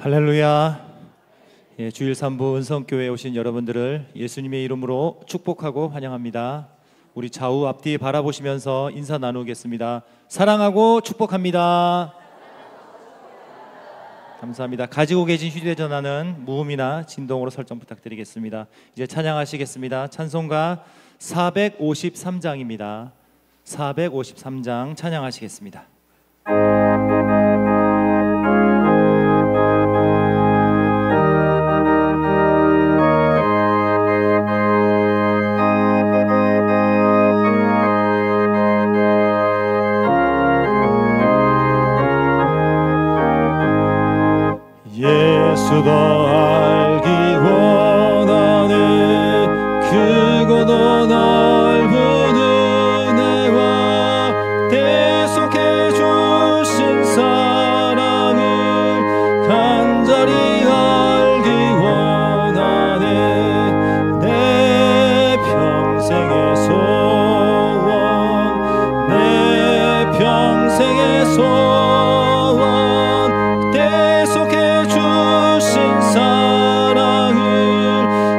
할렐루야. 주일 3부 은성교회에 오신 여러분들을 예수님의 이름으로 축복하고 환영합니다. 우리 좌우 앞뒤 바라보시면서 인사 나누겠습니다. 사랑하고 축복합니다. 감사합니다. 가지고 계신 휴대전화는 무음이나 진동으로 설정 부탁드리겠습니다. 이제 찬양하시겠습니다. 찬송가 453장입니다. 453장 찬양하시겠습니다. 예수 더 알기 원하네. 크고도 넓은 은혜와 대속해 주신 사랑을 간절히 알기 원하네. 내 평생의 소원, 내 평생의 소원, 대속해 주신 사랑을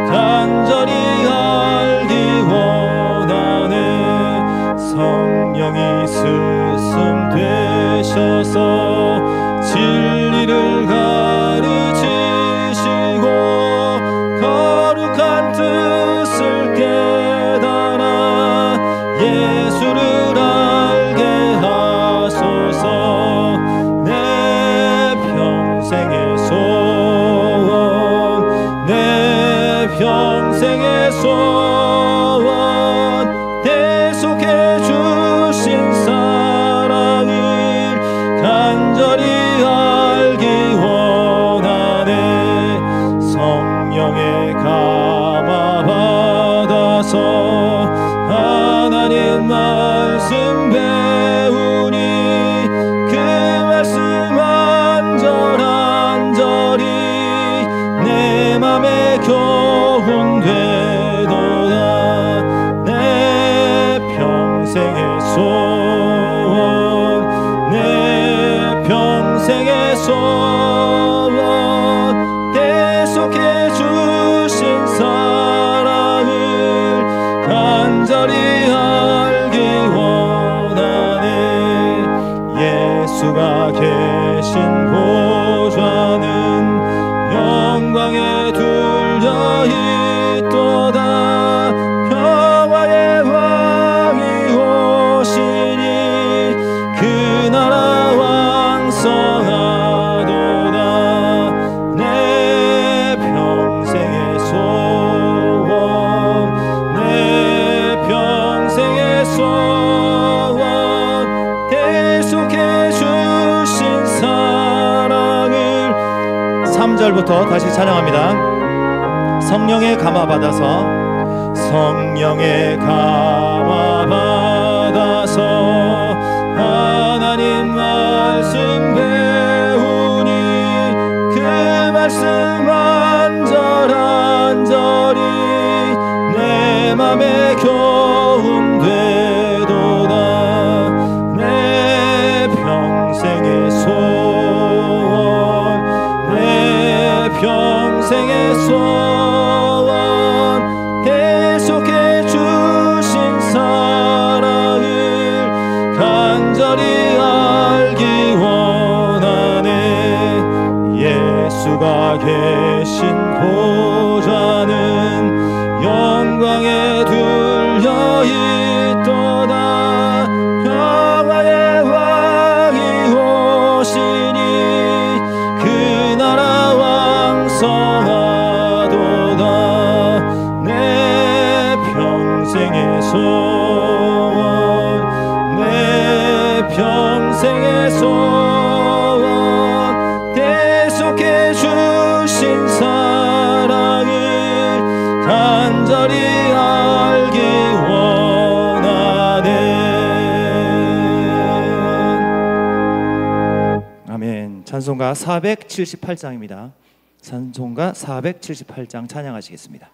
간절히 알기 원하네. 성령이 스승 되셔서 진리를 가르치시고 거룩한 뜻을 깨달아 예수를 알게 하소서. 내 평생의 소원, 내 평생의 소원, 대속해 주신 사랑을 간절히 알기 원하네. 성령의 감화 받아서 하나님 말씀 배우니 그 말씀 한절한절이 내 맘에 교훈되도다. 내 평생의 소원, 내 평생의 소원, 대속해 주신 사랑을 간절히 알기 원하네. 예수가 계신 보좌는 영광에 둘려 있도다. 평화의 왕이 오시니 그 나라 왕성하도다. 내 평생의 소원, 내 평생의 소원, 대속해 주신 사랑을 3절부터 다시 찬양합니다. 성령의 감화 받아서, 성령의 감화 받아서 하나님 말씀 배우니 그 말씀 한절한절이 내 맘에 교훈되도다. 내 평생의 소원, 내 평생의 소원, 대속해 주신 사랑을 간절히 알기 원하네. 예수가 계신 보좌는 영광에 둘려 있도다. 평화의 왕이 오시니 그 나라 왕성하도다. 내 평생의 소원, 내 평생의 소원, 대속해 주신 사랑을 간절히 알기 원하네. 아멘. 찬송가 478장입니다. 찬송가 478장 찬양하시겠습니다.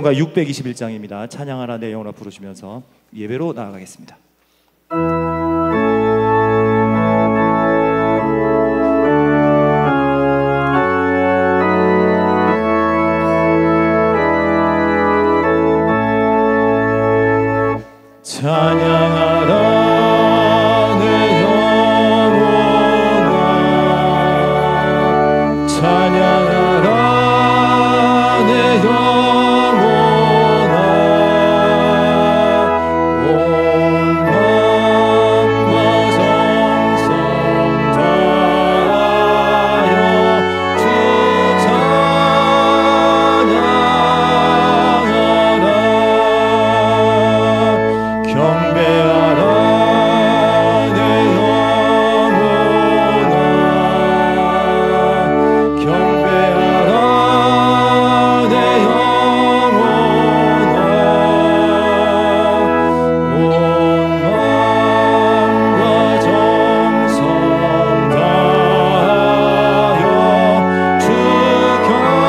찬송가 621장입니다. 찬양하라 내 영혼아 부르시면서 예배로 나아가겠습니다. 찬양하라 내 영혼아 찬양하라 내 영혼아 온 마음과 정성 다하여 주 찬양하라 경배하라 내 영혼아 경배하라 내 영혼아 온 마음과 정성 다하여 주 경배하라.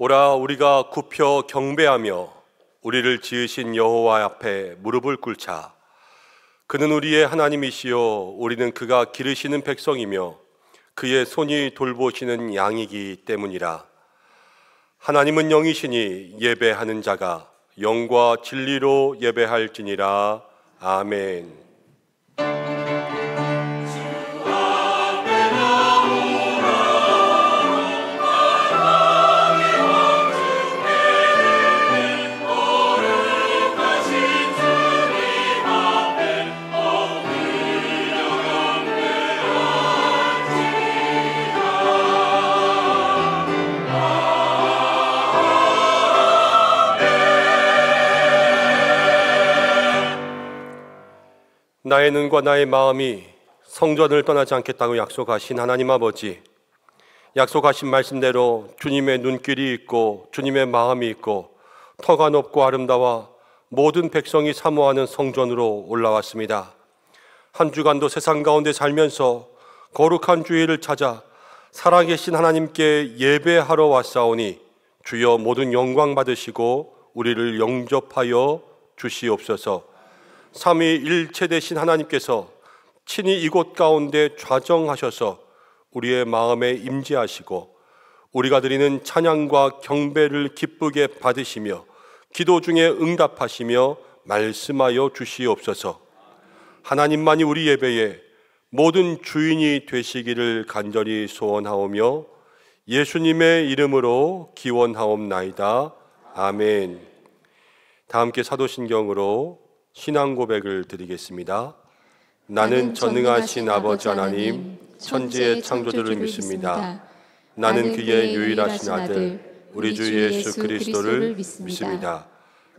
오라 우리가 굽혀 경배하며 우리를 지으신 여호와 앞에 무릎을 꿇자. 그는 우리의 하나님이시요 우리는 그가 기르시는 백성이며 그의 손이 돌보시는 양이기 때문이라. 하나님은 영이시니 예배하는 자가 영과 진리로 예배할지니라. 아멘. 나의 눈과 나의 마음이 성전을 떠나지 않겠다고 약속하신 하나님 아버지, 약속하신 말씀대로 주님의 눈길이 있고 주님의 마음이 있고 터가 높고 아름다워 모든 백성이 사모하는 성전으로 올라왔습니다. 한 주간도 세상 가운데 살면서 거룩한 주일을 찾아 살아계신 하나님께 예배하러 왔사오니 주여 모든 영광 받으시고 우리를 영접하여 주시옵소서. 삼위일체 되신 하나님께서 친히 이곳 가운데 좌정하셔서 우리의 마음에 임재하시고 우리가 드리는 찬양과 경배를 기쁘게 받으시며 기도 중에 응답하시며 말씀하여 주시옵소서. 하나님만이 우리 예배의 모든 주인이 되시기를 간절히 소원하오며 예수님의 이름으로 기원하옵나이다. 아멘. 다 함께 사도신경으로 신앙 고백을 드리겠습니다. 나는 전능하신 아버지 하나님 천지의 창조주를 믿습니다. 나는 그의 유일하신 아들 우리 주 예수 그리스도를 믿습니다.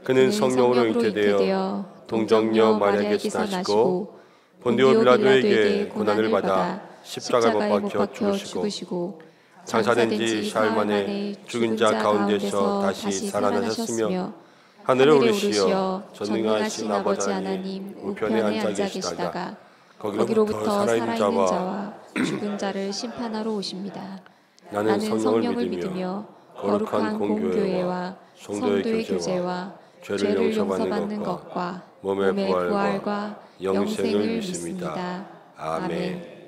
그는 성령으로 잉태되어 동정녀 마리아에게 나시고 본디오 빌라도에게 고난을 받아 십자가에 못 박혀 죽으시고 장사된 지 사흘 만에 죽은 자 가운데서 다시 살아나셨으며 하늘에 오르시어 전능하신 아버지 하나님 우편에 앉아 계시다가 거기로부터 살아있는 자와 죽은 자를 심판하러 오십니다. 나는 성령을 믿으며 거룩한 공교회와 성도의 교제와 죄를 용서받는 것과 몸의 몸의 부활과 영생을 믿습니다. 아멘.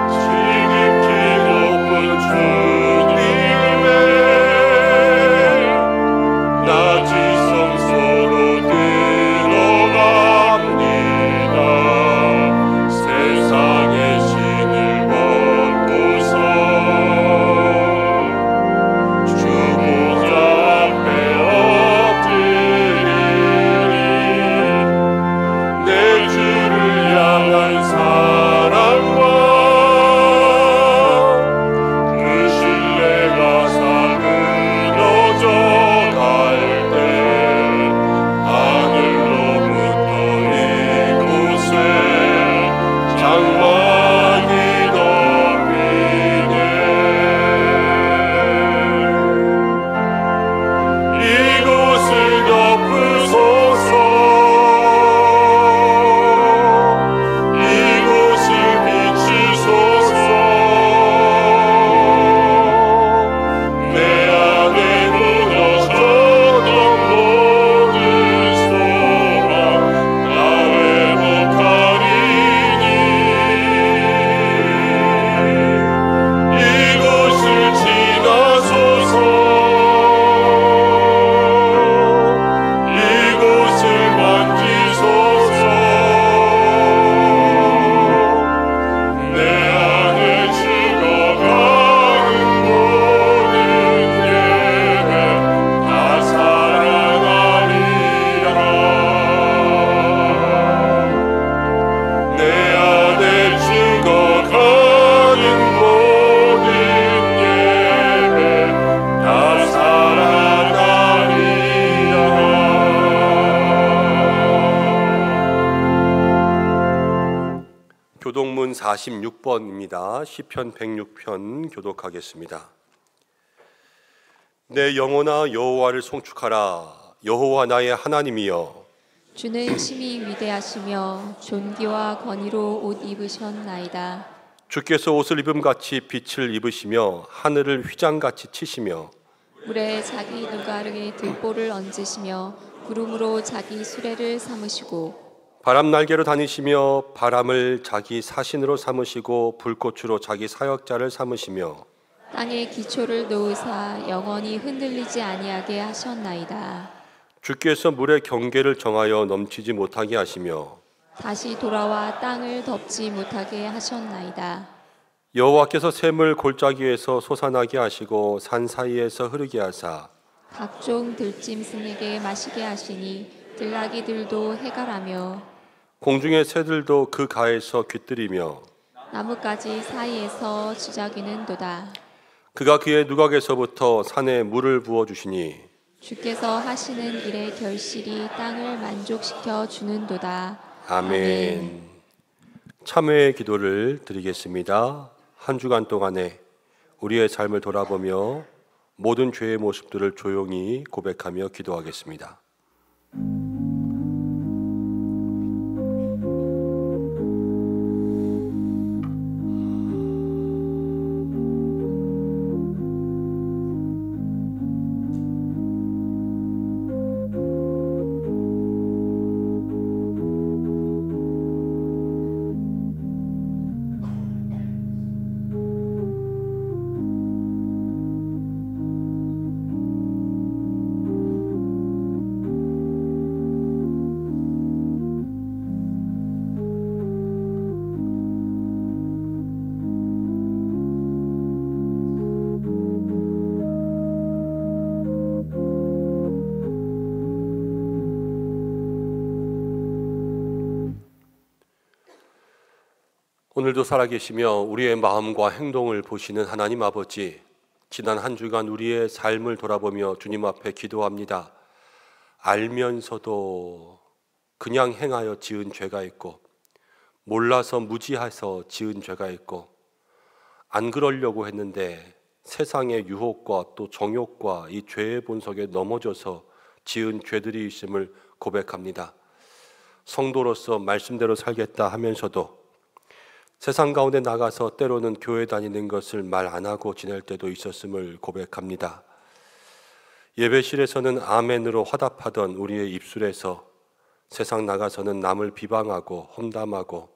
주의 46번입니다. 시편 106편 교독하겠습니다. 내 영혼아 여호와를 송축하라. 여호와 나의 하나님이여. 주는 심히 위대하시며 존귀와 권위로 옷 입으셨나이다. 주께서 옷을 입음같이 빛을 입으시며 하늘을 휘장같이 치시며 물에 자기 누가르에 들보를 얹으시며 구름으로 자기 수레를 삼으시고 바람 날개로 다니시며 바람을 자기 사신으로 삼으시고 불꽃으로 자기 사역자를 삼으시며 땅에 기초를 놓으사 영원히 흔들리지 아니하게 하셨나이다. 주께서 물의 경계를 정하여 넘치지 못하게 하시며 다시 돌아와 땅을 덮지 못하게 하셨나이다. 여호와께서 샘을 골짜기에서 솟아나게 하시고 산 사이에서 흐르게 하사 각종 들짐승에게 마시게 하시니 들나귀들도 해갈하며 공중의 새들도 그 가에서 귀뜨리며 나뭇가지 사이에서 지저귀는도다. 그가 그의 누각에서부터 산에 물을 부어주시니 주께서 하시는 일의 결실이 땅을 만족시켜 주는도다. 아멘. 참회의 기도를 드리겠습니다. 한 주간 동안에 우리의 삶을 돌아보며 모든 죄의 모습들을 조용히 고백하며 기도하겠습니다. 오늘도 살아계시며 우리의 마음과 행동을 보시는 하나님 아버지, 지난 한 주간 우리의 삶을 돌아보며 주님 앞에 기도합니다. 알면서도 그냥 행하여 지은 죄가 있고 몰라서 무지해서 지은 죄가 있고 안 그러려고 했는데 세상의 유혹과 또 정욕과 이 죄의 본석에 넘어져서 지은 죄들이 있음을 고백합니다. 성도로서 말씀대로 살겠다 하면서도 세상 가운데 나가서 때로는 교회 다니는 것을 말 안 하고 지낼 때도 있었음을 고백합니다. 예배실에서는 아멘으로 화답하던 우리의 입술에서 세상 나가서는 남을 비방하고 험담하고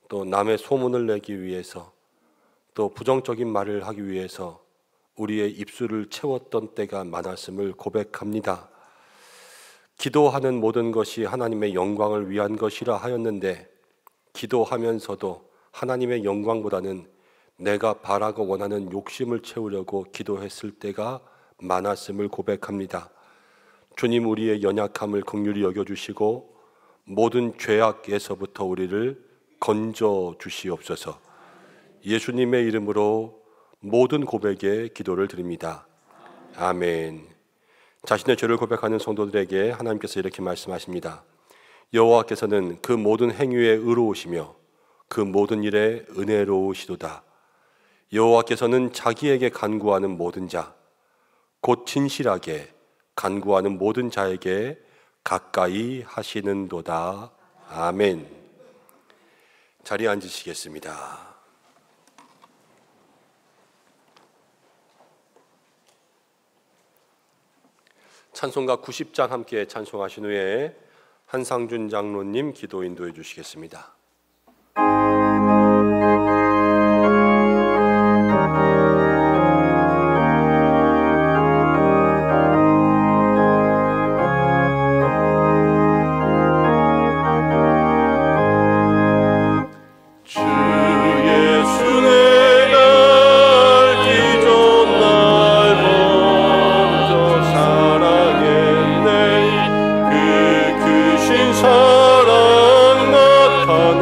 또 남의 소문을 내기 위해서 또 부정적인 말을 하기 위해서 우리의 입술을 채웠던 때가 많았음을 고백합니다. 기도하는 모든 것이 하나님의 영광을 위한 것이라 하였는데 기도하면서도 하나님의 영광보다는 내가 바라고 원하는 욕심을 채우려고 기도했을 때가 많았음을 고백합니다. 주님, 우리의 연약함을 긍휼히 여겨주시고 모든 죄악에서부터 우리를 건져 주시옵소서. 예수님의 이름으로 모든 고백에 기도를 드립니다. 아멘. 자신의 죄를 고백하는 성도들에게 하나님께서 이렇게 말씀하십니다. 여호와께서는 그 모든 행위에 의로우시며 그 모든 일에 은혜로우시도다. 여호와께서는 자기에게 간구하는 모든 자, 곧 진실하게 간구하는 모든 자에게 가까이 하시는도다. 아멘. 자리에 앉으시겠습니다. 찬송가 90장 함께 찬송하신 후에 한상준 장로님 기도 인도해 주시겠습니다. 사랑 나타내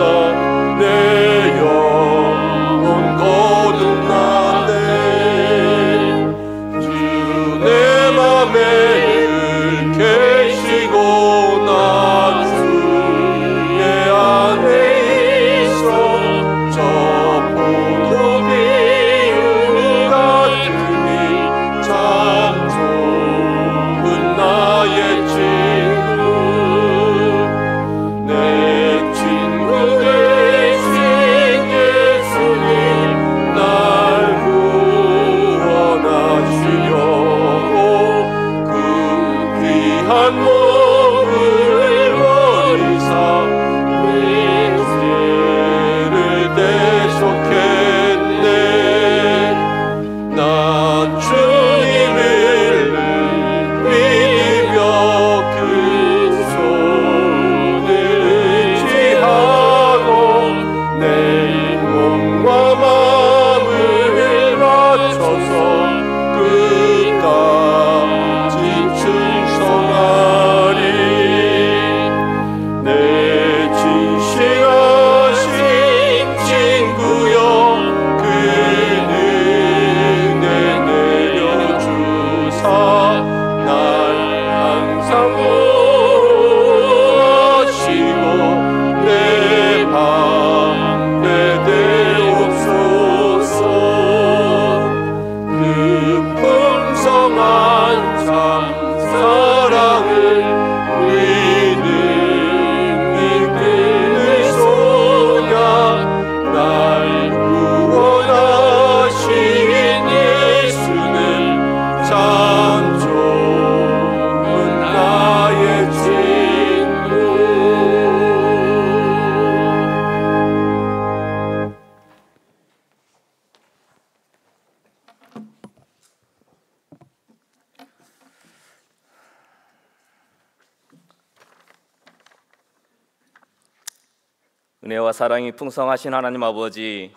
은혜와 사랑이 풍성하신 하나님 아버지,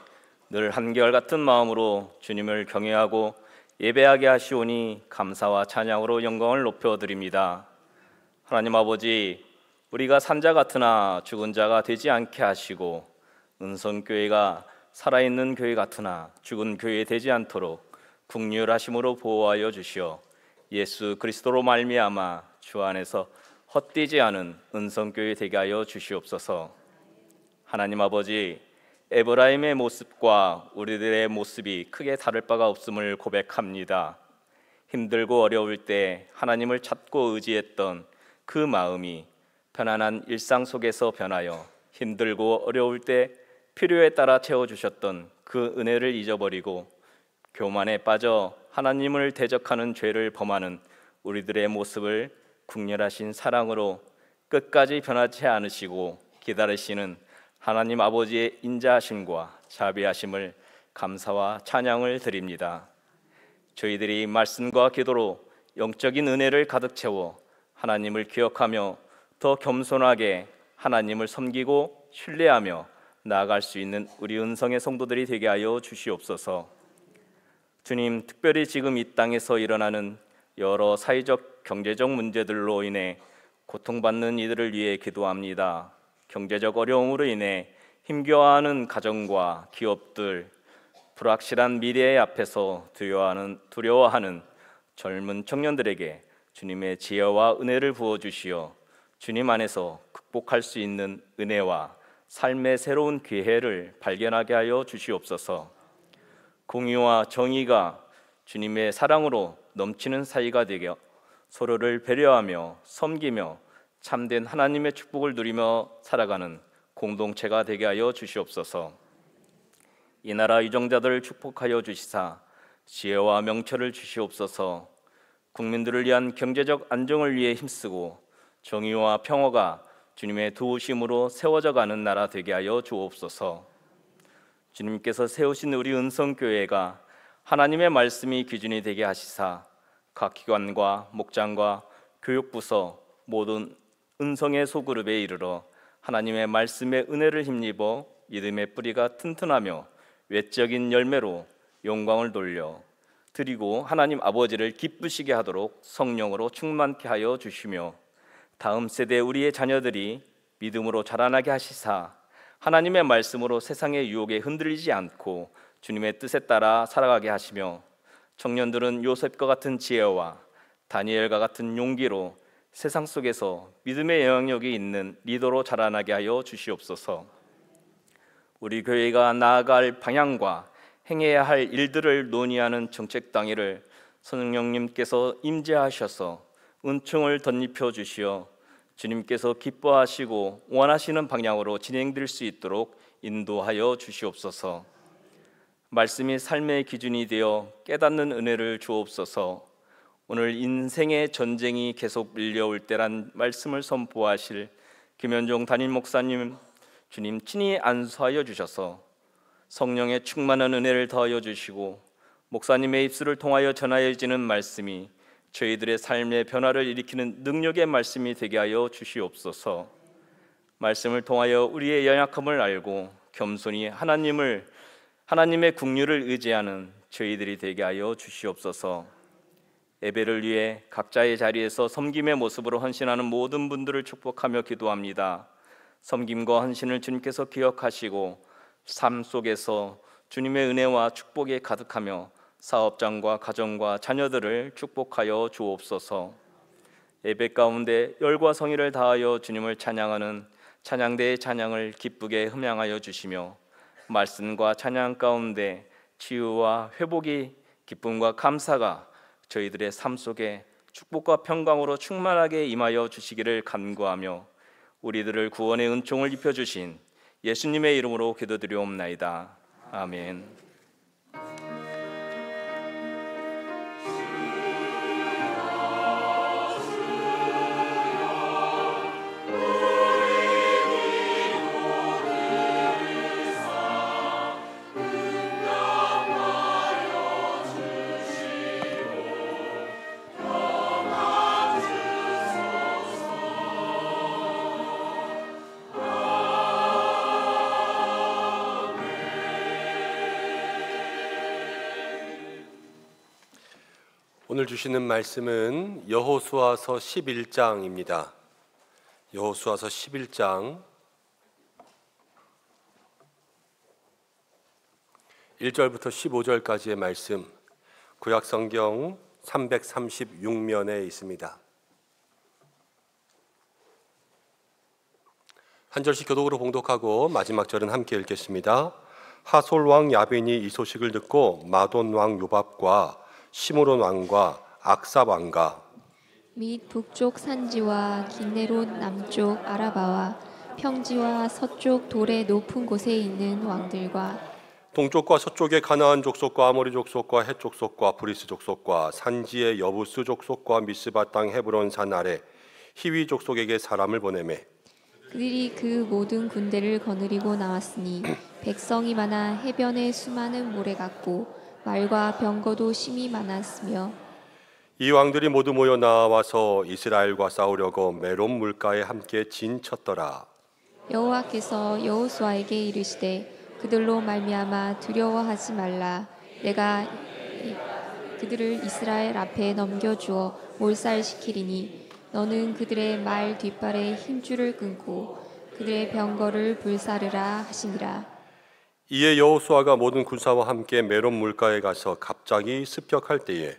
늘 한결같은 마음으로 주님을 경외하고 예배하게 하시오니 감사와 찬양으로 영광을 높여드립니다. 하나님 아버지, 우리가 산자 같으나 죽은 자가 되지 않게 하시고 은성교회가 살아있는 교회 같으나 죽은 교회 되지 않도록 국률하심으로 보호하여 주시어 예수 그리스도로 말미암아 주 안에서 헛되지 않은 은성교회 되게 하여 주시옵소서. 하나님 아버지, 에브라임의 모습과 우리들의 모습이 크게 다를 바가 없음을 고백합니다. 힘들고 어려울 때 하나님을 찾고 의지했던 그 마음이 편안한 일상 속에서 변하여 힘들고 어려울 때 필요에 따라 채워주셨던 그 은혜를 잊어버리고 교만에 빠져 하나님을 대적하는 죄를 범하는 우리들의 모습을 국률하신 사랑으로 끝까지 변하지 않으시고 기다리시는 하나님 아버지의 인자하심과 자비하심을 감사와 찬양을 드립니다. 저희들이 말씀과 기도로 영적인 은혜를 가득 채워 하나님을 기억하며 더 겸손하게 하나님을 섬기고 신뢰하며 나아갈 수 있는 우리 은성의 성도들이 되게 하여 주시옵소서. 주님, 특별히 지금 이 땅에서 일어나는 여러 사회적 경제적 문제들로 인해 고통받는 이들을 위해 기도합니다. 경제적 어려움으로 인해 힘겨워하는 가정과 기업들, 불확실한 미래의 앞에서 두려워하는 젊은 청년들에게 주님의 지혜와 은혜를 부어주시어 주님 안에서 극복할 수 있는 은혜와 삶의 새로운 기회를 발견하게 하여 주시옵소서. 공의와 정의가 주님의 사랑으로 넘치는 사이가 되게 서로를 배려하며 섬기며 참된 하나님의 축복을 누리며 살아가는 공동체가 되게 하여 주시옵소서. 이 나라 유정자들을 축복하여 주시사 지혜와 명철을 주시옵소서. 국민들을 위한 경제적 안정을 위해 힘쓰고 정의와 평화가 주님의 도우심으로 세워져 가는 나라 되게 하여 주옵소서. 주님께서 세우신 우리 은성교회가 하나님의 말씀이 기준이 되게 하시사 각 기관과 목장과 교육부서 모든 은성의 소그룹에 이르러 하나님의 말씀의 은혜를 힘입어 믿음의 뿌리가 튼튼하며 외적인 열매로 영광을 돌려 드리고 하나님 아버지를 기쁘시게 하도록 성령으로 충만케 하여 주시며 다음 세대 우리의 자녀들이 믿음으로 자라나게 하시사 하나님의 말씀으로 세상의 유혹에 흔들리지 않고 주님의 뜻에 따라 살아가게 하시며 청년들은 요셉과 같은 지혜와 다니엘과 같은 용기로 세상 속에서 믿음의 영향력이 있는 리더로 자라나게 하여 주시옵소서. 우리 교회가 나아갈 방향과 행해야 할 일들을 논의하는 정책 당일을 성령님께서 임재하셔서 은총을 덧입혀 주시어 주님께서 기뻐하시고 원하시는 방향으로 진행될 수 있도록 인도하여 주시옵소서. 말씀이 삶의 기준이 되어 깨닫는 은혜를 주옵소서. 오늘 인생의 전쟁이 계속 밀려올 때란 말씀을 선포하실 김현종 담임 목사님, 주님 친히 안수하여 주셔서 성령의 충만한 은혜를 더하여 주시고 목사님의 입술을 통하여 전하여지는 말씀이 저희들의 삶의 변화를 일으키는 능력의 말씀이 되게 하여 주시옵소서. 말씀을 통하여 우리의 연약함을 알고 겸손히 하나님의 국률을 의지하는 저희들이 되게 하여 주시옵소서. 예배를 위해 각자의 자리에서 섬김의 모습으로 헌신하는 모든 분들을 축복하며 기도합니다. 섬김과 헌신을 주님께서 기억하시고 삶 속에서 주님의 은혜와 축복에 가득하며 사업장과 가정과 자녀들을 축복하여 주옵소서. 예배 가운데 열과 성의를 다하여 주님을 찬양하는 찬양대의 찬양을 기쁘게 흠양하여 주시며 말씀과 찬양 가운데 치유와 회복이 기쁨과 감사가 저희들의 삶 속에 축복과 평강으로 충만하게 임하여 주시기를 간구하며 우리들을 구원의 은총을 입혀주신 예수님의 이름으로 기도드리옵나이다. 아멘. 오늘 주시는 말씀은 여호수아서 11장입니다. 여호수아서 11장 1절부터 15절까지의 말씀, 구약성경 336면에 있습니다. 한 절씩 교독으로 봉독하고 마지막 절은 함께 읽겠습니다. 하솔 왕 야빈이 이 소식을 듣고 마돈 왕 요밥과 시므론 왕과 악삽 왕과 및 북쪽 산지와 긴네롯 남쪽 아라바와 평지와 서쪽 돌의 높은 곳에 있는 왕들과 동쪽과 서쪽의 가나안 족속과 아모리 족속과 헷 족속과 브리스 족속과 산지의 여부스 족속과 미스바 땅 헤브론 산 아래 히위 족속에게 사람을 보내매 그들이 그 모든 군대를 거느리고 나왔으니 백성이 많아 해변에 수많은 모래 같고 말과 병거도 심히 많았으며 이 왕들이 모두 모여 나와서 이스라엘과 싸우려고 메론 물가에 함께 진쳤더라. 여호와께서 여호수아에게 이르시되 그들로 말미암아 두려워하지 말라. 내가 그들을 이스라엘 앞에 넘겨주어 몰살시키리니 너는 그들의 말 뒷발에 힘줄을 끊고 그들의 병거를 불사르라 하시니라. 이에 여호수아가 모든 군사와 함께 메론 물가에 가서 갑자기 습격할 때에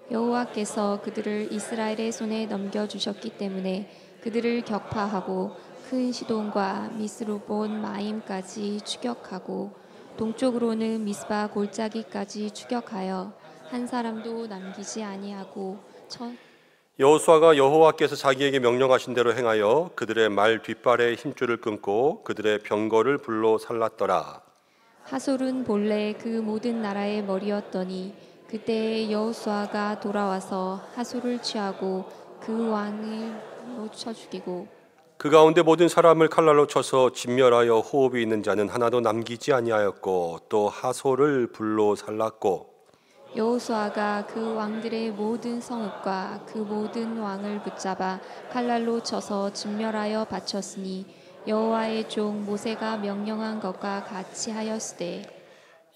여호와께서 그들을 이스라엘의 손에 넘겨주셨기 때문에 그들을 격파하고 큰 시돈과 미스루본 마임까지 추격하고 동쪽으로는 미스바 골짜기까지 추격하여 한 사람도 남기지 아니하고 여호수아가 여호와께서 자기에게 명령하신 대로 행하여 그들의 말 뒷발에 힘줄을 끊고 그들의 병거를 불로 살랐더라. 하솔은 본래 그 모든 나라의 머리였더니 그때 여호수아가 돌아와서 하솔을 취하고 그 왕을 쳐 죽이고 그 가운데 모든 사람을 칼날로 쳐서 진멸하여 호흡이 있는 자는 하나도 남기지 아니하였고 또 하솔을 불로 살랐고 여호수아가 그 왕들의 모든 성읍과 그 모든 왕을 붙잡아 칼날로 쳐서 진멸하여 바쳤으니 여호와의 종 모세가 명령한 것과 같이 하였으되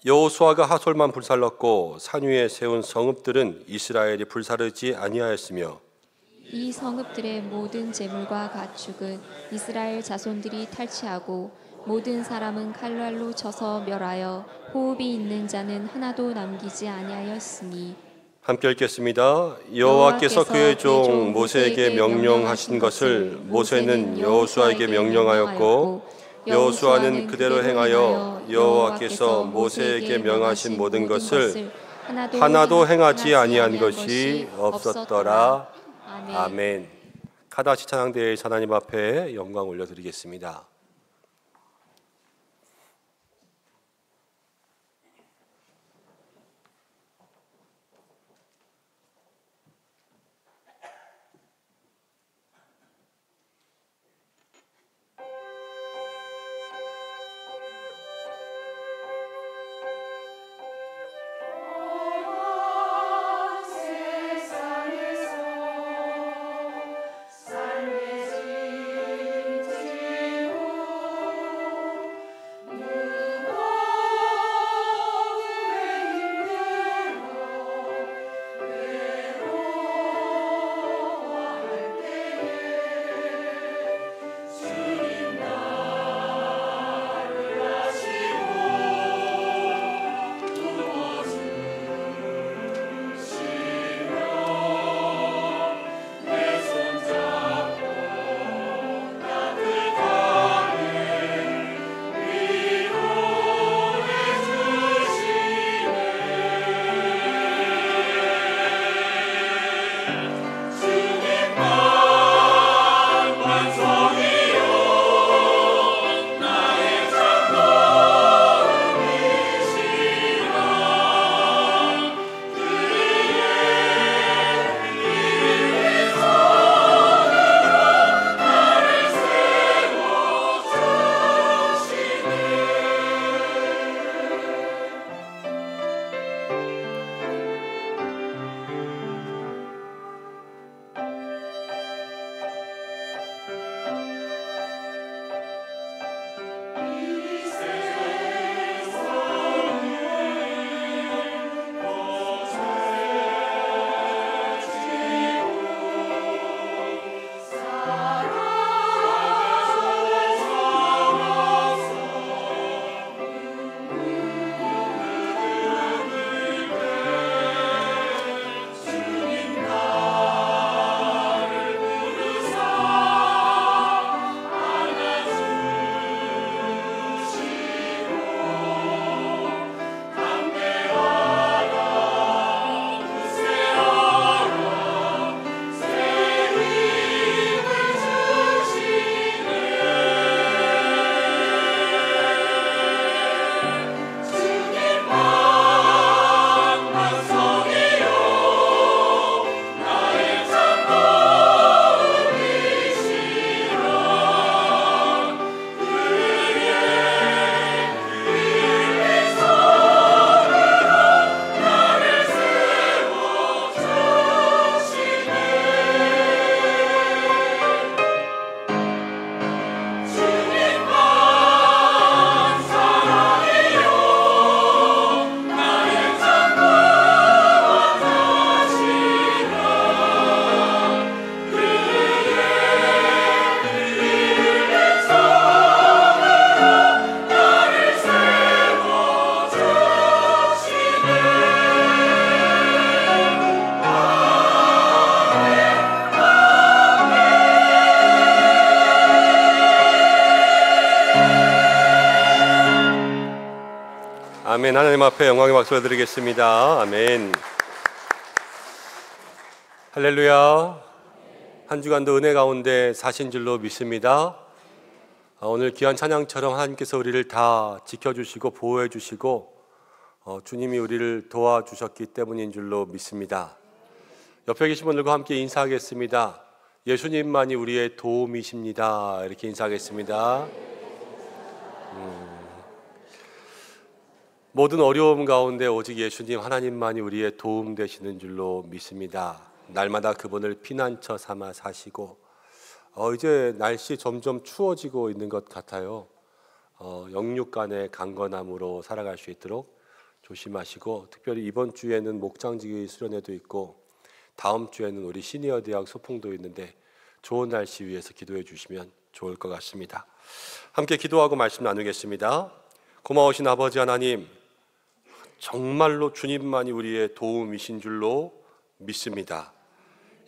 여호수아가 하솔만 불살랐고 산 위에 세운 성읍들은 이스라엘이 불사르지 아니하였으며 이 성읍들의 모든 재물과 가축은 이스라엘 자손들이 탈취하고 모든 사람은 칼날로 쳐서 멸하여 호흡이 있는 자는 하나도 남기지 아니하였으니 함께 읽겠습니다. 여호와께서 그의 종 모세에게 명령하신 것을 모세는 여호수아에게 명령하였고 여호수아는 그대로 행하여 여호와께서 모세에게 명하신 모든 것을 하나도 행하지 아니한 것이 없었더라. 아멘. 가다시 찬양대의 하나님 앞에 영광 올려드리겠습니다. 아멘. 하나님 앞에 영광의 박수를 드리겠습니다. 아멘. 할렐루야. 한 주간도 은혜 가운데 사신 줄로 믿습니다. 오늘 귀한 찬양처럼 하나님께서 우리를 다 지켜주시고 보호해 주시고 주님이 우리를 도와주셨기 때문인 줄로 믿습니다. 옆에 계신 분들과 함께 인사하겠습니다. 예수님만이 우리의 도움이십니다. 이렇게 인사하겠습니다. 모든 어려움 가운데 오직 예수님 하나님만이 우리의 도움 되시는 줄로 믿습니다. 날마다 그분을 피난처 삼아 사시고 이제 날씨 점점 추워지고 있는 것 같아요. 영육 간의 강건함으로 살아갈 수 있도록 조심하시고, 특별히 이번 주에는 목장지기 수련회도 있고 다음 주에는 우리 시니어 대학 소풍도 있는데 좋은 날씨 위해서 기도해 주시면 좋을 것 같습니다. 함께 기도하고 말씀 나누겠습니다. 고마우신 아버지 하나님, 정말로 주님만이 우리의 도움이신 줄로 믿습니다.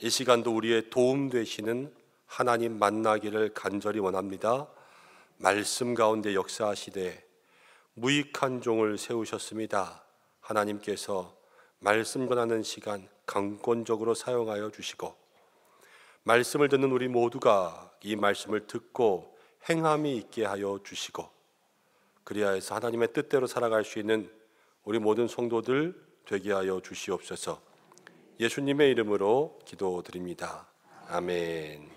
이 시간도 우리의 도움 되시는 하나님 만나기를 간절히 원합니다. 말씀 가운데 역사하시되 무익한 종을 세우셨습니다. 하나님께서 말씀 전하는 시간 강권적으로 사용하여 주시고, 말씀을 듣는 우리 모두가 이 말씀을 듣고 행함이 있게 하여 주시고, 그리하여서 하나님의 뜻대로 살아갈 수 있는 우리 모든 성도들 되게 하여 주시옵소서. 예수님의 이름으로 기도드립니다. 아멘.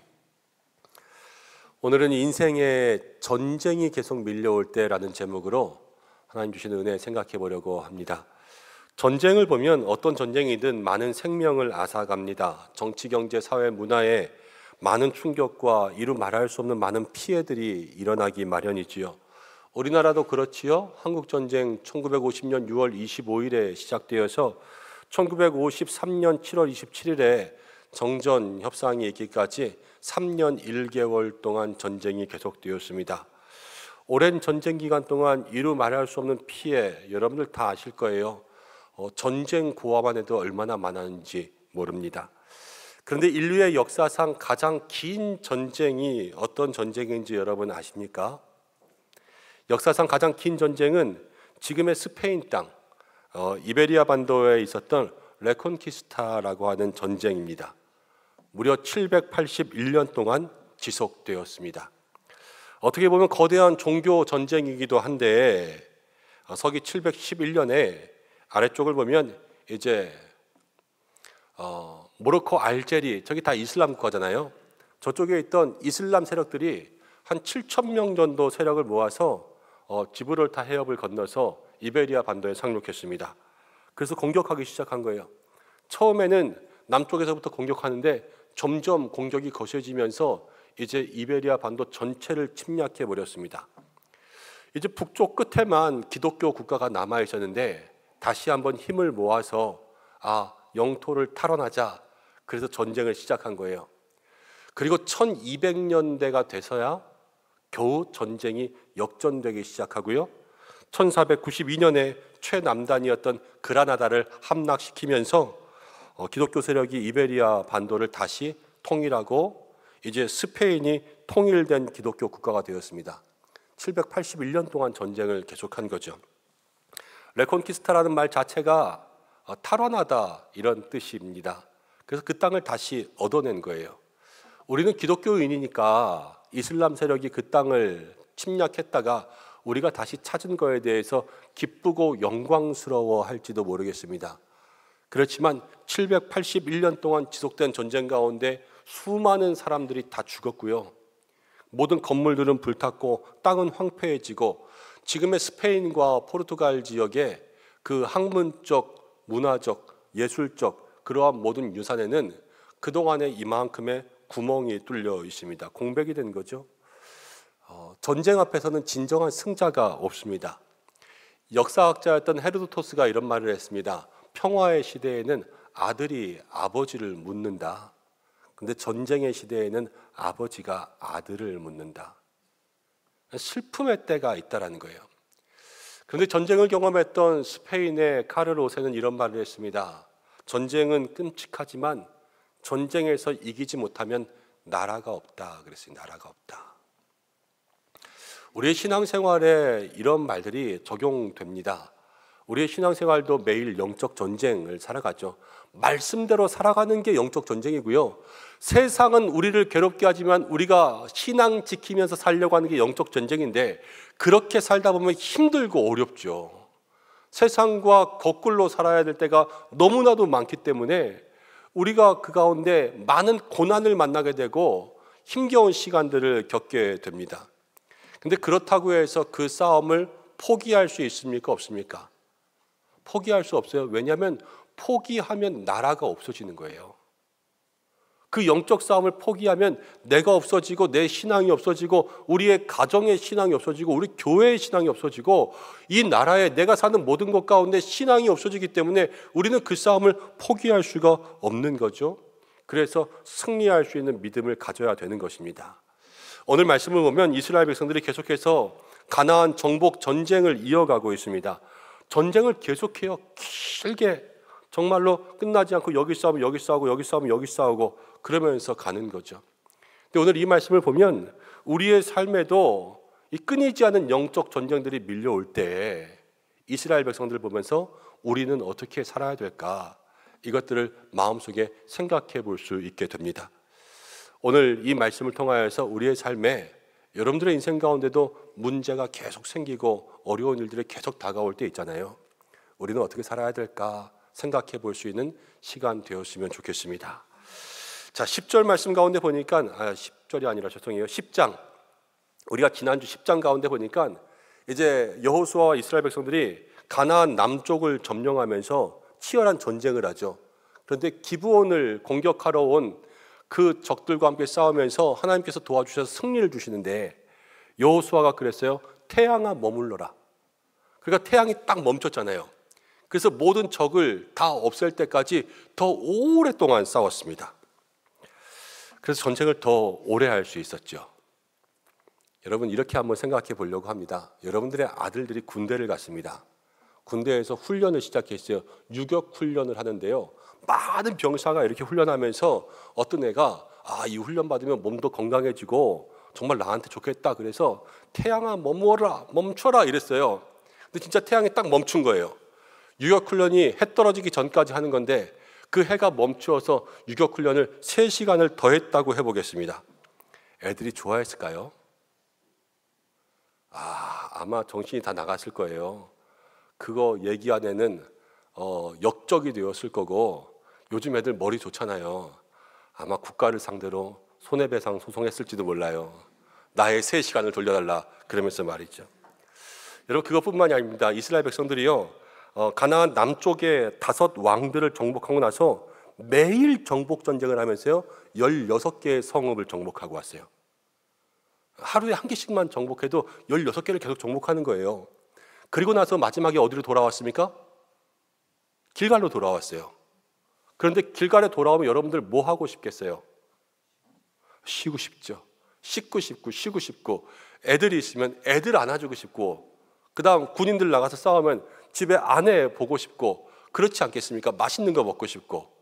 오늘은 인생의 전쟁이 계속 밀려올 때라는 제목으로 하나님 주시는 은혜 생각해 보려고 합니다. 전쟁을 보면 어떤 전쟁이든 많은 생명을 앗아갑니다. 정치, 경제, 사회, 문화에 많은 충격과 이루 말할 수 없는 많은 피해들이 일어나기 마련이지요. 우리나라도 그렇지요. 한국전쟁 1950년 6월 25일에 시작되어서 1953년 7월 27일에 정전 협상이 있기까지 3년 1개월 동안 전쟁이 계속되었습니다. 오랜 전쟁 기간 동안 이루 말할 수 없는 피해, 여러분들 다 아실 거예요. 전쟁 고아만 해도 얼마나 많았는지 모릅니다. 그런데 인류의 역사상 가장 긴 전쟁이 어떤 전쟁인지 여러분 아십니까? 역사상 가장 긴 전쟁은 지금의 스페인 땅, 이베리아 반도에 있었던 레콘키스타라고 하는 전쟁입니다. 무려 781년 동안 지속되었습니다. 어떻게 보면 거대한 종교 전쟁이기도 한데, 서기 711년에 아래쪽을 보면 이제 모로코, 알제리, 저기 다 이슬람 국가잖아요. 저쪽에 있던 이슬람 세력들이 한 7,000명 정도 세력을 모아서 지브롤타 해협을 건너서 이베리아 반도에 상륙했습니다. 그래서 공격하기 시작한 거예요. 처음에는 남쪽에서부터 공격하는데 점점 공격이 거세지면서 이제 이베리아 반도 전체를 침략해 버렸습니다. 이제 북쪽 끝에만 기독교 국가가 남아 있었는데 다시 한번 힘을 모아서 영토를 탈환하자, 그래서 전쟁을 시작한 거예요. 그리고 1200년대가 돼서야 겨우 전쟁이 역전되기 시작하고요. 1492년에 최남단이었던 그라나다를 함락시키면서 기독교 세력이 이베리아 반도를 다시 통일하고 이제 스페인이 통일된 기독교 국가가 되었습니다. 781년 동안 전쟁을 계속한 거죠. 레콘키스타라는 말 자체가 탈환하다 이런 뜻입니다. 그래서 그 땅을 다시 얻어낸 거예요. 우리는 기독교인이니까 이슬람 세력이 그 땅을 침략했다가 우리가 다시 찾은 거에 대해서 기쁘고 영광스러워 할지도 모르겠습니다. 그렇지만 781년 동안 지속된 전쟁 가운데 수많은 사람들이 다 죽었고요. 모든 건물들은 불탔고 땅은 황폐해지고, 지금의 스페인과 포르투갈 지역의 그 학문적, 문화적, 예술적 그러한 모든 유산에는 그동안에 이만큼의 구멍이 뚫려 있습니다. 공백이 된 거죠. 전쟁 앞에서는 진정한 승자가 없습니다. 역사학자였던 헤로도토스가 이런 말을 했습니다. 평화의 시대에는 아들이 아버지를 묻는다. 근데 전쟁의 시대에는 아버지가 아들을 묻는다. 슬픔의 때가 있다라는 거예요. 그런데 전쟁을 경험했던 스페인의 카를로세는 이런 말을 했습니다. 전쟁은 끔찍하지만 전쟁에서 이기지 못하면 나라가 없다 그랬어요. 나라가 없다. 우리의 신앙생활에 이런 말들이 적용됩니다. 우리의 신앙생활도 매일 영적 전쟁을 살아가죠. 말씀대로 살아가는 게 영적 전쟁이고요. 세상은 우리를 괴롭게 하지만 우리가 신앙 지키면서 살려고 하는 게 영적 전쟁인데, 그렇게 살다 보면 힘들고 어렵죠. 세상과 거꾸로 살아야 될 때가 너무나도 많기 때문에 우리가 그 가운데 많은 고난을 만나게 되고 힘겨운 시간들을 겪게 됩니다. 근데 그렇다고 해서 그 싸움을 포기할 수 있습니까? 없습니까? 포기할 수 없어요. 왜냐하면 포기하면 나라가 없어지는 거예요. 그 영적 싸움을 포기하면 내가 없어지고 내 신앙이 없어지고 우리의 가정의 신앙이 없어지고 우리 교회의 신앙이 없어지고 이 나라에 내가 사는 모든 것 가운데 신앙이 없어지기 때문에 우리는 그 싸움을 포기할 수가 없는 거죠. 그래서 승리할 수 있는 믿음을 가져야 되는 것입니다. 오늘 말씀을 보면 이스라엘 백성들이 계속해서 가나안 정복 전쟁을 이어가고 있습니다. 전쟁을 계속해요. 길게 정말로 끝나지 않고 여기 싸우면 여기 싸우고 여기 싸우면 여기 싸우고 그러면서 가는 거죠. 근데 오늘 이 말씀을 보면 우리의 삶에도 이 끊이지 않은 영적 전쟁들이 밀려올 때 이스라엘 백성들을 보면서 우리는 어떻게 살아야 될까, 이것들을 마음속에 생각해 볼 수 있게 됩니다. 오늘 이 말씀을 통하여서 우리의 삶에 여러분들의 인생 가운데도 문제가 계속 생기고 어려운 일들이 계속 다가올 때 있잖아요. 우리는 어떻게 살아야 될까 생각해 볼 수 있는 시간 되었으면 좋겠습니다. 자, 10절 말씀 가운데 보니까 10절이 아니라 죄송해요. 10장. 우리가 지난주 10장 가운데 보니까 이제 여호수아와 이스라엘 백성들이 가나안 남쪽을 점령하면서 치열한 전쟁을 하죠. 그런데 기브온을 공격하러 온 그 적들과 함께 싸우면서 하나님께서 도와주셔서 승리를 주시는데 여호수아가 그랬어요. 태양아 머물러라. 그러니까 태양이 딱 멈췄잖아요. 그래서 모든 적을 다 없앨 때까지 더 오랫동안 싸웠습니다. 그래서 전쟁을 더 오래 할 수 있었죠. 여러분, 이렇게 한번 생각해 보려고 합니다. 여러분들의 아들들이 군대를 갔습니다. 군대에서 훈련을 시작했어요. 유격 훈련을 하는데요. 많은 병사가 이렇게 훈련하면서 어떤 애가 이 훈련 받으면 몸도 건강해지고 정말 나한테 좋겠다. 그래서 태양아 멈춰라 이랬어요. 근데 진짜 태양이 딱 멈춘 거예요. 유격 훈련이 해 떨어지기 전까지 하는 건데 그 해가 멈추어서 유격 훈련을 3시간을 더 했다고 해보겠습니다. 애들이 좋아했을까요? 아마 정신이 다 나갔을 거예요. 그거 얘기한 애는 역적이 되었을 거고, 요즘 애들 머리 좋잖아요. 아마 국가를 상대로 손해배상 소송했을지도 몰라요. 나의 3시간을 돌려달라 그러면서 말이죠. 여러분, 그것뿐만이 아닙니다. 이스라엘 백성들이요, 가나안 남쪽의 5 왕들을 정복하고 나서 매일 정복 전쟁을 하면서요 16개의 성읍을 정복하고 왔어요. 하루에 1개씩만 정복해도 16개를 계속 정복하는 거예요. 그리고 나서 마지막에 어디로 돌아왔습니까? 길갈로 돌아왔어요. 그런데 길갈에 돌아오면 여러분들 뭐 하고 싶겠어요? 쉬고 싶죠. 씻고 싶고 쉬고 싶고, 애들이 있으면 애들 안아주고 싶고, 그 다음 군인들 나가서 싸우면 집에 아내 보고 싶고, 그렇지 않겠습니까? 맛있는 거 먹고 싶고.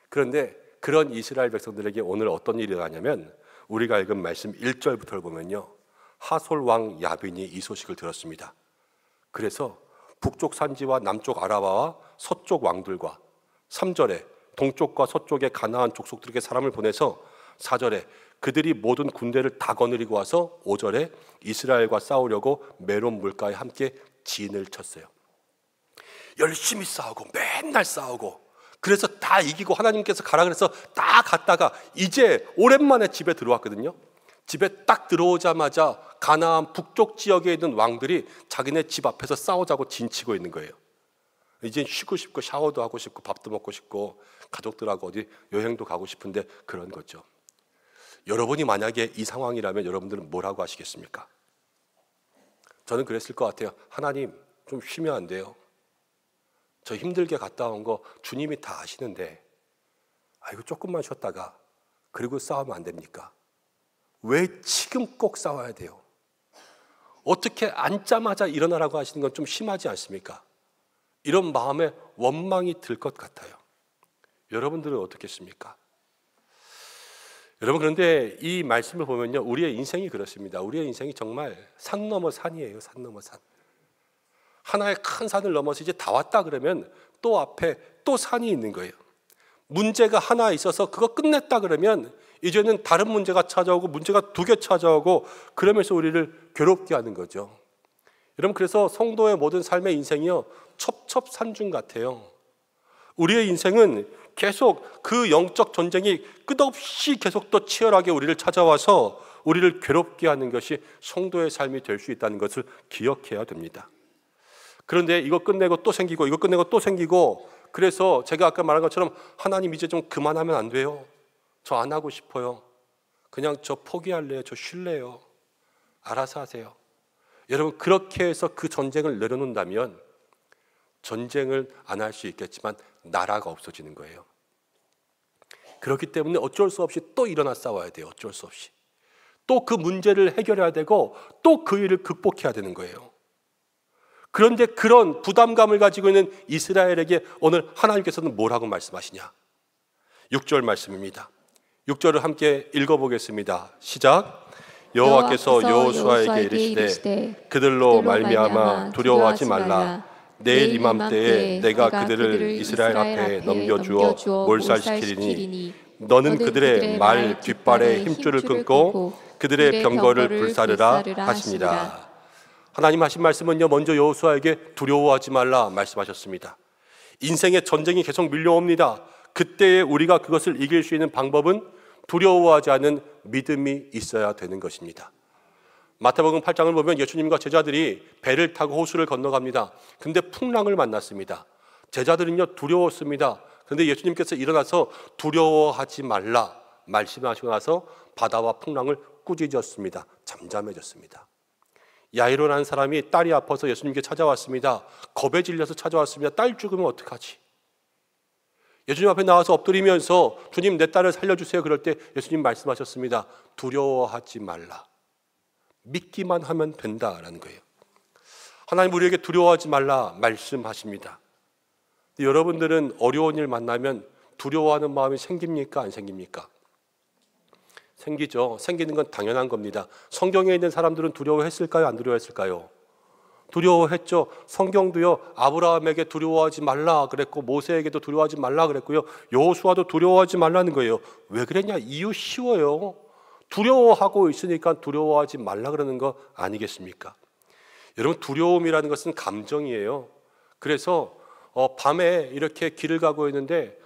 그런데 그런 이스라엘 백성들에게 오늘 어떤 일이 일어나냐면, 우리가 읽은 말씀 1절부터를 보면요, 하솔 왕 야빈이 이 소식을 들었습니다. 그래서 북쪽 산지와 남쪽 아라바와 서쪽 왕들과, 3절에 동쪽과 서쪽의 가나안 족속들에게 사람을 보내서, 4절에 그들이 모든 군대를 다 거느리고 와서, 5절에 이스라엘과 싸우려고 메론 물가에 함께 진을 쳤어요. 열심히 싸우고 맨날 싸우고, 그래서 다 이기고 하나님께서 가라 그래서 딱 갔다가 이제 오랜만에 집에 들어왔거든요. 집에 딱 들어오자마자 가나안 북쪽 지역에 있는 왕들이 자기네 집 앞에서 싸우자고 진치고 있는 거예요. 이제 쉬고 싶고 샤워도 하고 싶고 밥도 먹고 싶고 가족들하고 어디 여행도 가고 싶은데 그런 거죠. 여러분이 만약에 이 상황이라면 여러분들은 뭐라고 하시겠습니까? 저는 그랬을 것 같아요. 하나님, 좀 쉬면 안 돼요? 저 힘들게 갔다 온 거 주님이 다 아시는데 이거 조금만 쉬었다가 그리고 싸우면 안 됩니까? 왜 지금 꼭 싸워야 돼요? 어떻게 앉자마자 일어나라고 하시는 건 좀 심하지 않습니까? 이런 마음에 원망이 들 것 같아요. 여러분들은 어떻겠습니까? 여러분, 그런데 이 말씀을 보면요, 우리의 인생이 그렇습니다. 우리의 인생이 정말 산 넘어 산이에요. 산 넘어 산. 하나의 큰 산을 넘어서 이제 다 왔다 그러면 또 앞에 또 산이 있는 거예요. 문제가 하나 있어서 그거 끝냈다 그러면 이제는 다른 문제가 찾아오고 문제가 2개 찾아오고 그러면서 우리를 괴롭게 하는 거죠. 여러분, 그래서 성도의 모든 삶의 인생이요, 첩첩산중 같아요. 우리의 인생은 계속 그 영적 전쟁이 끝없이 계속 또 치열하게 우리를 찾아와서 우리를 괴롭게 하는 것이 성도의 삶이 될 수 있다는 것을 기억해야 됩니다. 그런데 이거 끝내고 또 생기고 이거 끝내고 또 생기고, 그래서 제가 아까 말한 것처럼 하나님 이제 좀 그만하면 안 돼요. 저 안 하고 싶어요. 그냥 저 포기할래요. 저 쉴래요. 알아서 하세요. 여러분, 그렇게 해서 그 전쟁을 내려놓는다면 전쟁을 안 할 수 있겠지만 나라가 없어지는 거예요. 그렇기 때문에 어쩔 수 없이 또 일어나 싸워야 돼요. 어쩔 수 없이. 또 그 문제를 해결해야 되고 또 그 일을 극복해야 되는 거예요. 그런데 그런 부담감을 가지고 있는 이스라엘에게 오늘 하나님께서는 뭐라고 말씀하시냐? 6절 말씀입니다. 6절을 함께 읽어보겠습니다. 시작. 여호와께서 여호수아에게 이르시되 그들로 말미암아 두려워하지 말라. 내일 이맘때에 내가 그들을 이스라엘 앞에 넘겨주어 몰살시키리니 너는 그들의 말 뒷발에 힘줄을 끊고 그들의 병거를 불사르라 하시니라. 하나님 하신 말씀은요, 먼저 여호수아에게 두려워하지 말라 말씀하셨습니다. 인생의 전쟁이 계속 밀려옵니다. 그때에 우리가 그것을 이길 수 있는 방법은 두려워하지 않은 믿음이 있어야 되는 것입니다. 마태복음 8장을 보면 예수님과 제자들이 배를 타고 호수를 건너갑니다. 근데 풍랑을 만났습니다. 제자들은요, 두려웠습니다. 그런데 예수님께서 일어나서 두려워하지 말라 말씀하시고 나서 바다와 풍랑을 꾸짖었습니다. 잠잠해졌습니다. 야이로라는 사람이 딸이 아파서 예수님께 찾아왔습니다. 겁에 질려서 찾아왔습니다. 딸 죽으면 어떡하지? 예수님 앞에 나와서 엎드리면서 주님, 내 딸을 살려주세요. 그럴 때 예수님 말씀하셨습니다. 두려워하지 말라. 믿기만 하면 된다라는 거예요. 하나님 우리에게 두려워하지 말라 말씀하십니다. 여러분들은 어려운 일 만나면 두려워하는 마음이 생깁니까? 안 생깁니까? 생기죠. 생기는 건 당연한 겁니다. 성경에 있는 사람들은 두려워했을까요? 안 두려워했을까요? 두려워했죠. 성경도요, 아브라함에게 두려워하지 말라 그랬고 모세에게도 두려워하지 말라 그랬고요, 여호수아도 두려워하지 말라는 거예요. 왜 그랬냐? 이유 쉬워요. 두려워하고 있으니까 두려워하지 말라 그러는 거 아니겠습니까? 여러분, 두려움이라는 것은 감정이에요. 그래서 밤에 이렇게 길을 가고 있는데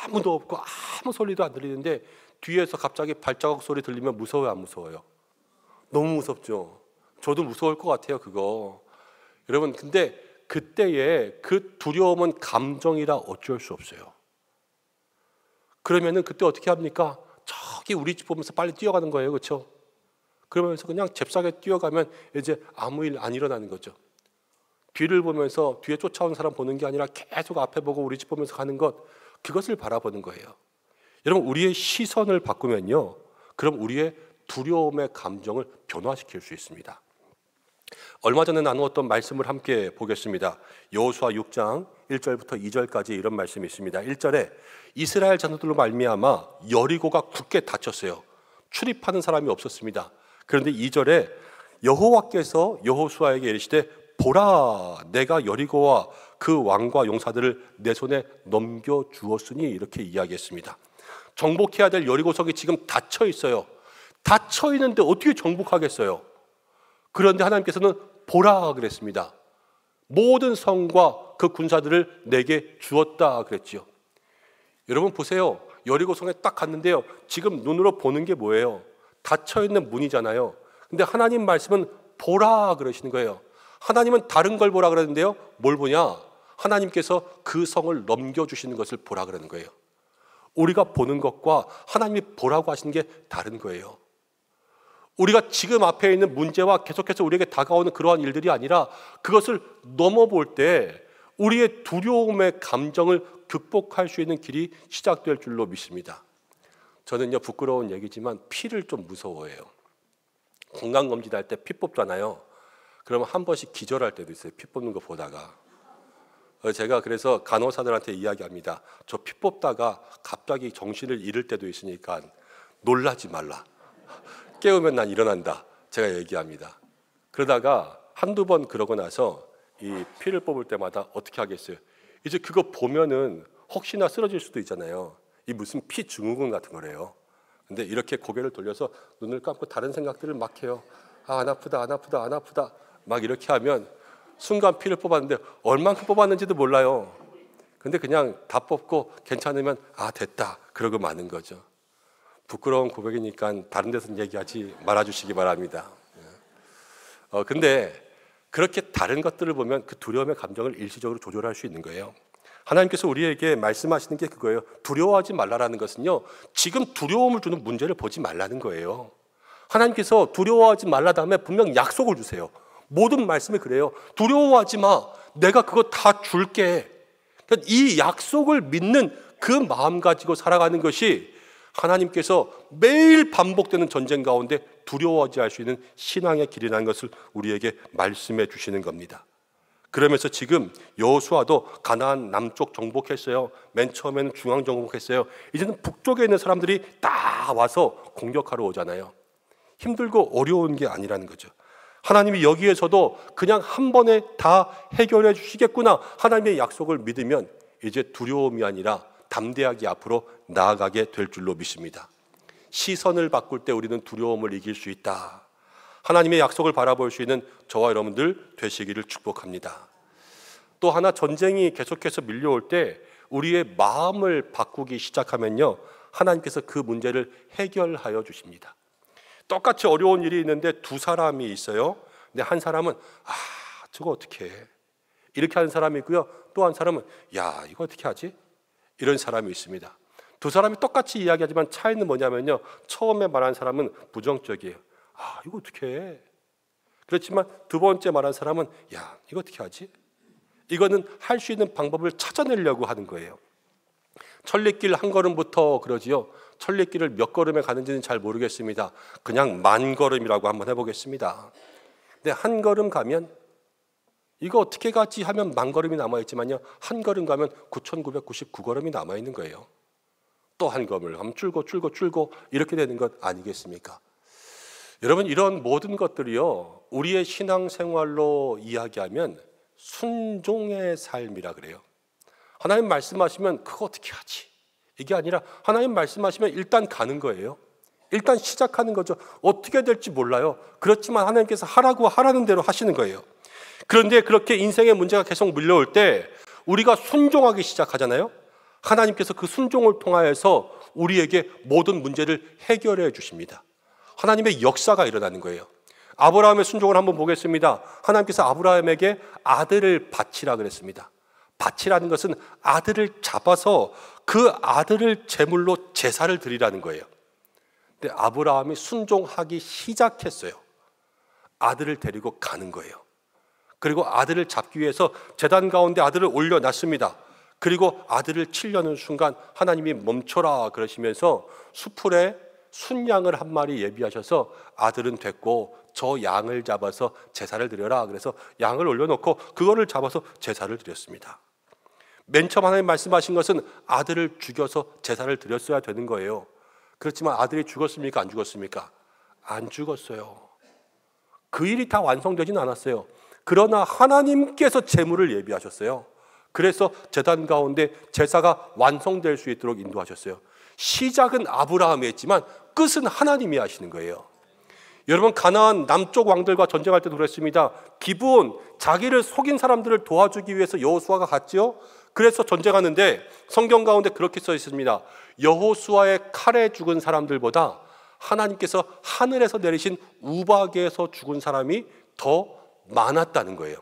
아무도 없고 아무 소리도 안 들리는데 뒤에서 갑자기 발자국 소리 들리면 무서워요, 안 무서워요? 너무 무섭죠. 저도 무서울 것 같아요, 그거. 여러분, 근데 그때의 그 두려움은 감정이라 어쩔 수 없어요. 그러면은 그때 어떻게 합니까? 저기 우리 집 보면서 빨리 뛰어가는 거예요, 그렇죠? 그러면서 그냥 잽싸게 뛰어가면 이제 아무 일 안 일어나는 거죠. 뒤를 보면서 뒤에 쫓아온 사람 보는 게 아니라 계속 앞에 보고 우리 집 보면서 가는 것, 그것을 바라보는 거예요. 여러분, 우리의 시선을 바꾸면요, 그럼 우리의 두려움의 감정을 변화시킬 수 있습니다. 얼마 전에 나누었던 말씀을 함께 보겠습니다. 여호수아 6장 1절부터 2절까지 이런 말씀이 있습니다. 1절에 이스라엘 자손들로 말미암아 여리고가 굳게 닫혔어요. 출입하는 사람이 없었습니다. 그런데 2절에 여호와께서 여호수아에게 이르시되 보라, 내가 여리고와 그 왕과 용사들을 내 손에 넘겨주었으니, 이렇게 이야기했습니다. 정복해야 될 여리고성이 지금 닫혀 있어요. 닫혀 있는데 어떻게 정복하겠어요? 그런데 하나님께서는 보라 그랬습니다. 모든 성과 그 군사들을 내게 주었다 그랬지요. 여러분 보세요. 여리고성에 딱 갔는데요, 지금 눈으로 보는 게 뭐예요? 닫혀 있는 문이잖아요. 근데 하나님 말씀은 보라 그러시는 거예요. 하나님은 다른 걸 보라 그러는데요, 뭘 보냐? 하나님께서 그 성을 넘겨주시는 것을 보라 그러는 거예요. 우리가 보는 것과 하나님이 보라고 하시는 게 다른 거예요. 우리가 지금 앞에 있는 문제와 계속해서 우리에게 다가오는 그러한 일들이 아니라 그것을 넘어볼 때 우리의 두려움의 감정을 극복할 수 있는 길이 시작될 줄로 믿습니다. 저는요, 부끄러운 얘기지만 피를 좀 무서워해요. 건강검진할 때 피 뽑잖아요. 그러면 한 번씩 기절할 때도 있어요, 피 뽑는 거 보다가. 제가 그래서 간호사들한테 이야기합니다. 저 피 뽑다가 갑자기 정신을 잃을 때도 있으니까 놀라지 말라. 깨우면 난 일어난다. 제가 얘기합니다. 그러다가 한두 번 그러고 나서 이 피를 뽑을 때마다 어떻게 하겠어요? 이제 그거 보면은 혹시나 쓰러질 수도 있잖아요. 이 무슨 피 증후군 같은 거래요. 근데 이렇게 고개를 돌려서 눈을 감고 다른 생각들을 막 해요. 아, 안 아프다, 안 아프다, 안 아프다. 막 이렇게 하면 순간 피를 뽑았는데 얼만큼 뽑았는지도 몰라요. 근데 그냥 다 뽑고 괜찮으면 아, 됐다. 그러고 마는 거죠. 부끄러운 고백이니까 다른 데서 얘기하지 말아주시기 바랍니다. 근데 그렇게 다른 것들을 보면 그 두려움의 감정을 일시적으로 조절할 수 있는 거예요. 하나님께서 우리에게 말씀하시는 게 그거예요. 두려워하지 말라라는 것은요, 지금 두려움을 주는 문제를 보지 말라는 거예요. 하나님께서 두려워하지 말라 다음에 분명 약속을 주세요. 모든 말씀이 그래요. 두려워하지 마. 내가 그거 다 줄게. 그러니까 이 약속을 믿는 그 마음 가지고 살아가는 것이 하나님께서 매일 반복되는 전쟁 가운데 두려워하지 할 수 있는 신앙의 길이라는 것을 우리에게 말씀해 주시는 겁니다. 그러면서 지금 여호수아도 가나안 남쪽 정복했어요. 맨 처음에는 중앙 정복했어요. 이제는 북쪽에 있는 사람들이 다 와서 공격하러 오잖아요. 힘들고 어려운 게 아니라는 거죠. 하나님이 여기에서도 그냥 한 번에 다 해결해 주시겠구나, 하나님의 약속을 믿으면 이제 두려움이 아니라 담대하게 앞으로 나아가게 될 줄로 믿습니다. 시선을 바꿀 때 우리는 두려움을 이길 수 있다. 하나님의 약속을 바라볼 수 있는 저와 여러분들 되시기를 축복합니다. 또 하나, 전쟁이 계속해서 밀려올 때 우리의 마음을 바꾸기 시작하면요, 하나님께서 그 문제를 해결하여 주십니다. 똑같이 어려운 일이 있는데 두 사람이 있어요. 근데 한 사람은 아, 저거 어떻게 해? 이렇게 하는 사람이 있고요. 또 한 사람은 야, 이거 어떻게 하지? 이런 사람이 있습니다. 두 사람이 똑같이 이야기하지만 차이는 뭐냐면요, 처음에 말한 사람은 부정적이에요. 아, 이거 어떻게 해? 그렇지만 두 번째 말한 사람은 야, 이거 어떻게 하지? 이거는 할 수 있는 방법을 찾아내려고 하는 거예요. 천리길 한 걸음부터 그러지요. 천리길을 몇 걸음에 가는지는 잘 모르겠습니다. 그냥 만 걸음이라고 한번 해보겠습니다. 근데 한 걸음 가면 이거 어떻게 가지 하면 만 걸음이 남아있지만요, 한 걸음 가면 9,999걸음이 남아있는 거예요. 또 한 걸음을 하면 줄고 이렇게 되는 것 아니겠습니까? 여러분, 이런 모든 것들이요, 우리의 신앙생활로 이야기하면 순종의 삶이라 그래요. 하나님 말씀하시면 그거 어떻게 하지? 이게 아니라 하나님 말씀하시면 일단 가는 거예요. 일단 시작하는 거죠. 어떻게 될지 몰라요. 그렇지만 하나님께서 하라는 대로 하시는 거예요. 그런데 그렇게 인생의 문제가 계속 밀려올 때 우리가 순종하기 시작하잖아요. 하나님께서 그 순종을 통하여서 우리에게 모든 문제를 해결해 주십니다. 하나님의 역사가 일어나는 거예요. 아브라함의 순종을 한번 보겠습니다. 하나님께서 아브라함에게 아들을 바치라 그랬습니다. 바치라는 것은 아들을 잡아서 그 아들을 제물로 제사를 드리라는 거예요. 근데 아브라함이 순종하기 시작했어요. 아들을 데리고 가는 거예요. 그리고 아들을 잡기 위해서 제단 가운데 아들을 올려놨습니다. 그리고 아들을 치려는 순간 하나님이 멈춰라 그러시면서 수풀에 순양을 한 마리 예비하셔서 아들은 됐고 저 양을 잡아서 제사를 드려라. 그래서 양을 올려놓고 그거를 잡아서 제사를 드렸습니다. 맨 처음 하나님 말씀하신 것은 아들을 죽여서 제사를 드렸어야 되는 거예요. 그렇지만 아들이 죽었습니까? 안 죽었습니까? 안 죽었어요. 그 일이 다 완성되진 않았어요. 그러나 하나님께서 제물을 예비하셨어요. 그래서 제단 가운데 제사가 완성될 수 있도록 인도하셨어요. 시작은 아브라함이 했지만 끝은 하나님이 하시는 거예요. 여러분, 가나안 남쪽 왕들과 전쟁할 때도 그랬습니다. 기브온, 자기를 속인 사람들을 도와주기 위해서 여호수아가 갔지요. 그래서 전쟁하는데 성경 가운데 그렇게 써 있습니다. 여호수아의 칼에 죽은 사람들보다 하나님께서 하늘에서 내리신 우박에서 죽은 사람이 더 많았다는 거예요.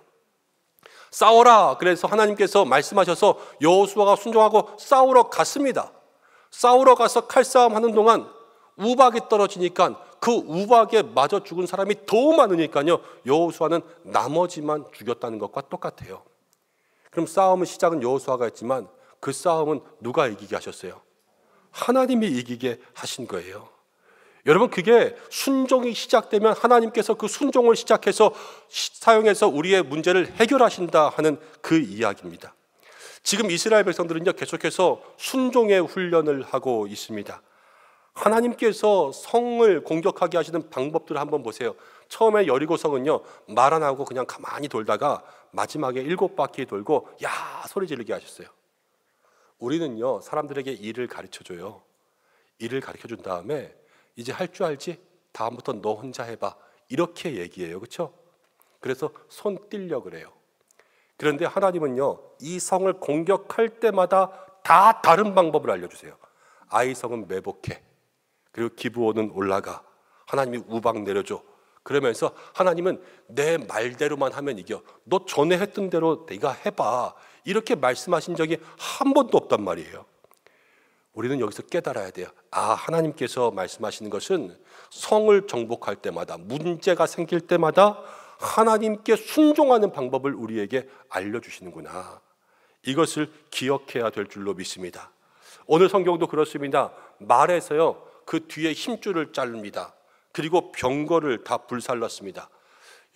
싸워라. 그래서 하나님께서 말씀하셔서 여호수아가 순종하고 싸우러 갔습니다. 싸우러 가서 칼싸움 하는 동안 우박이 떨어지니까 그 우박에 맞아 죽은 사람이 더 많으니까요, 여호수아는 나머지만 죽였다는 것과 똑같아요. 그럼 싸움의 시작은 여호수아가 했지만 그 싸움은 누가 이기게 하셨어요? 하나님이 이기게 하신 거예요. 여러분, 그게 순종이 시작되면 하나님께서 그 순종을 시작해서 사용해서 우리의 문제를 해결하신다 하는 그 이야기입니다. 지금 이스라엘 백성들은요, 계속해서 순종의 훈련을 하고 있습니다. 하나님께서 성을 공격하게 하시는 방법들을 한번 보세요. 처음에 여리고성은요, 말 안 하고 그냥 가만히 돌다가 마지막에 7바퀴 돌고 야 소리 지르게 하셨어요. 우리는요, 사람들에게 일을 가르쳐줘요. 일을 가르쳐준 다음에 이제 할 줄 알지? 다음부터 너 혼자 해봐, 이렇게 얘기해요. 그렇죠? 그래서 손 띨려 그래요. 그런데 하나님은요, 이 성을 공격할 때마다 다 다른 방법을 알려주세요. 아이 성은 매복해, 그리고 기브온은 올라가, 하나님이 우박 내려줘. 그러면서 하나님은 내 말대로만 하면 이겨, 너 전에 했던 대로 네가 해봐, 이렇게 말씀하신 적이 한 번도 없단 말이에요. 우리는 여기서 깨달아야 돼요. 하나님께서 말씀하시는 것은 성을 정복할 때마다, 문제가 생길 때마다 하나님께 순종하는 방법을 우리에게 알려주시는구나. 이것을 기억해야 될 줄로 믿습니다. 오늘 성경도 그렇습니다. 말에서요, 그 뒤에 힘줄을 자릅니다. 그리고 병거를 다 불살랐습니다.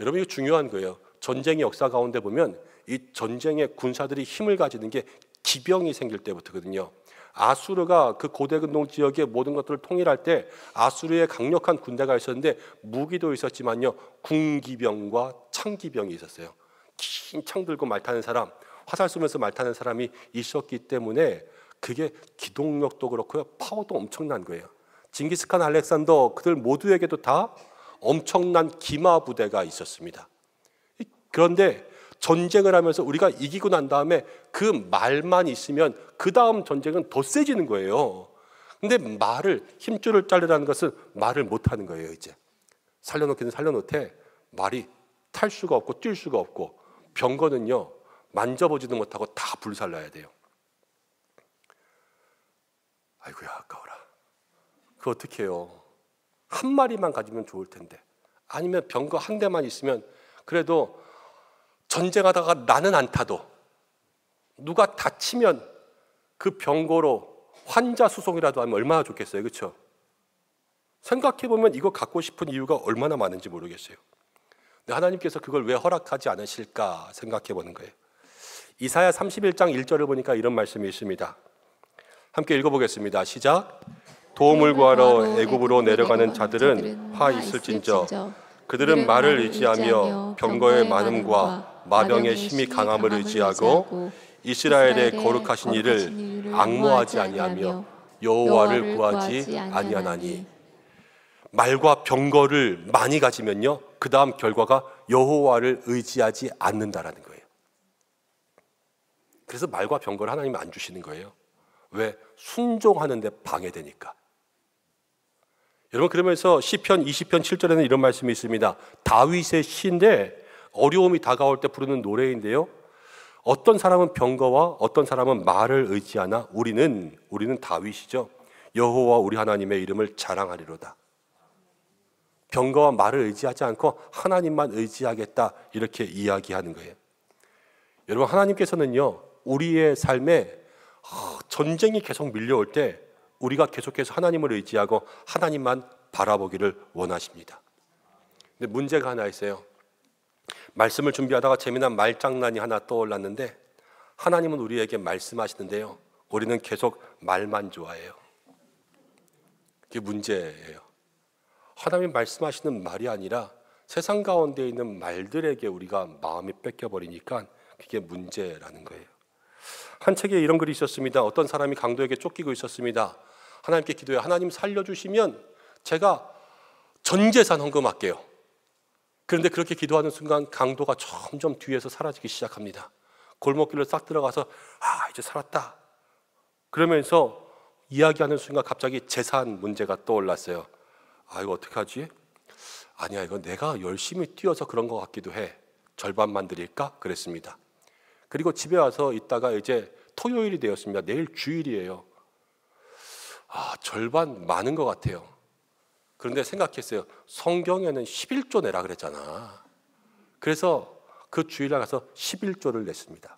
여러분, 이거 중요한 거예요. 전쟁의 역사 가운데 보면 이 전쟁의 군사들이 힘을 가지는 게 기병이 생길 때부터거든요. 아수르가 그 고대 근동 지역의 모든 것들을 통일할 때 아수르의 강력한 군대가 있었는데 무기도 있었지만요, 궁기병과 창기병이 있었어요. 긴 창 들고 말 타는 사람, 화살 쏘면서 말 타는 사람이 있었기 때문에 그게 기동력도 그렇고요, 파워도 엄청난 거예요. 징기스칸, 알렉산더, 그들 모두에게도 다 엄청난 기마 부대가 있었습니다. 그런데 전쟁을 하면서 우리가 이기고 난 다음에 그 말만 있으면 그 다음 전쟁은 더 세지는 거예요. 근데 말을, 힘줄을 자르라는 것은 말을 못하는 거예요. 이제 살려놓기는 살려놓되 말이 탈 수가 없고 뛸 수가 없고, 병거는요, 만져보지도 못하고 다 불살라야 돼요. 아이고야 아까워라. 그거 어떻게 해요? 한 마리만 가지면 좋을 텐데, 아니면 병거 한 대만 있으면 그래도 전쟁하다가 나는 안 타도 누가 다치면 그 병거로 환자 수송이라도 하면 얼마나 좋겠어요. 그렇죠? 생각해보면 이거 갖고 싶은 이유가 얼마나 많은지 모르겠어요. 근데 하나님께서 그걸 왜 허락하지 않으실까 생각해보는 거예요. 이사야 31장 1절을 보니까 이런 말씀이 있습니다. 함께 읽어보겠습니다. 시작. 도움을 구하러 애굽으로 내려가는 자들은 화 있을진저, 그들은 말을 의지하며 병거의 많음과 마병의 힘이 강함을 의지하고 이스라엘의 거룩하신 이를 앙모하지 아니하며 여호와를 구하지 아니하나니. 말과 병거를 많이 가지면요, 그 다음 결과가 여호와를 의지하지 않는다라는 거예요. 그래서 말과 병거를 하나님은 안 주시는 거예요. 왜? 순종하는데 방해되니까. 여러분, 그러면서 시편 20편 7절에는 이런 말씀이 있습니다. 다윗의 시인데 어려움이 다가올 때 부르는 노래인데요, 어떤 사람은 병거와 어떤 사람은 말을 의지하나 우리는 다윗이죠. 여호와 우리 하나님의 이름을 자랑하리로다. 병거와 말을 의지하지 않고 하나님만 의지하겠다, 이렇게 이야기하는 거예요. 여러분, 하나님께서는요, 우리의 삶에 전쟁이 계속 밀려올 때 우리가 계속해서 하나님을 의지하고 하나님만 바라보기를 원하십니다. 근데 문제가 하나 있어요. 말씀을 준비하다가 재미난 말장난이 하나 떠올랐는데, 하나님은 우리에게 말씀하시는데요, 우리는 계속 말만 좋아해요. 그게 문제예요. 하나님 말씀하시는 말이 아니라 세상 가운데 있는 말들에게 우리가 마음이 뺏겨버리니까 그게 문제라는 거예요. 한 책에 이런 글이 있었습니다. 어떤 사람이 강도에게 쫓기고 있었습니다. 하나님께 기도해, 하나님 살려주시면 제가 전 재산 헌금할게요. 그런데 그렇게 기도하는 순간 강도가 점점 뒤에서 사라지기 시작합니다. 골목길로 싹 들어가서 이제 살았다 그러면서 이야기하는 순간 갑자기 재산 문제가 떠올랐어요. 이거 어떡하지? 아니야, 이거 내가 열심히 뛰어서 그런 것 같기도 해. 절반만 드릴까? 그랬습니다. 그리고 집에 와서 있다가 이제 토요일이 되었습니다. 내일 주일이에요. 절반 많은 것 같아요. 그런데 생각했어요. 성경에는 11조 내라 그랬잖아. 그래서 그 주일날 가서 11조를 냈습니다.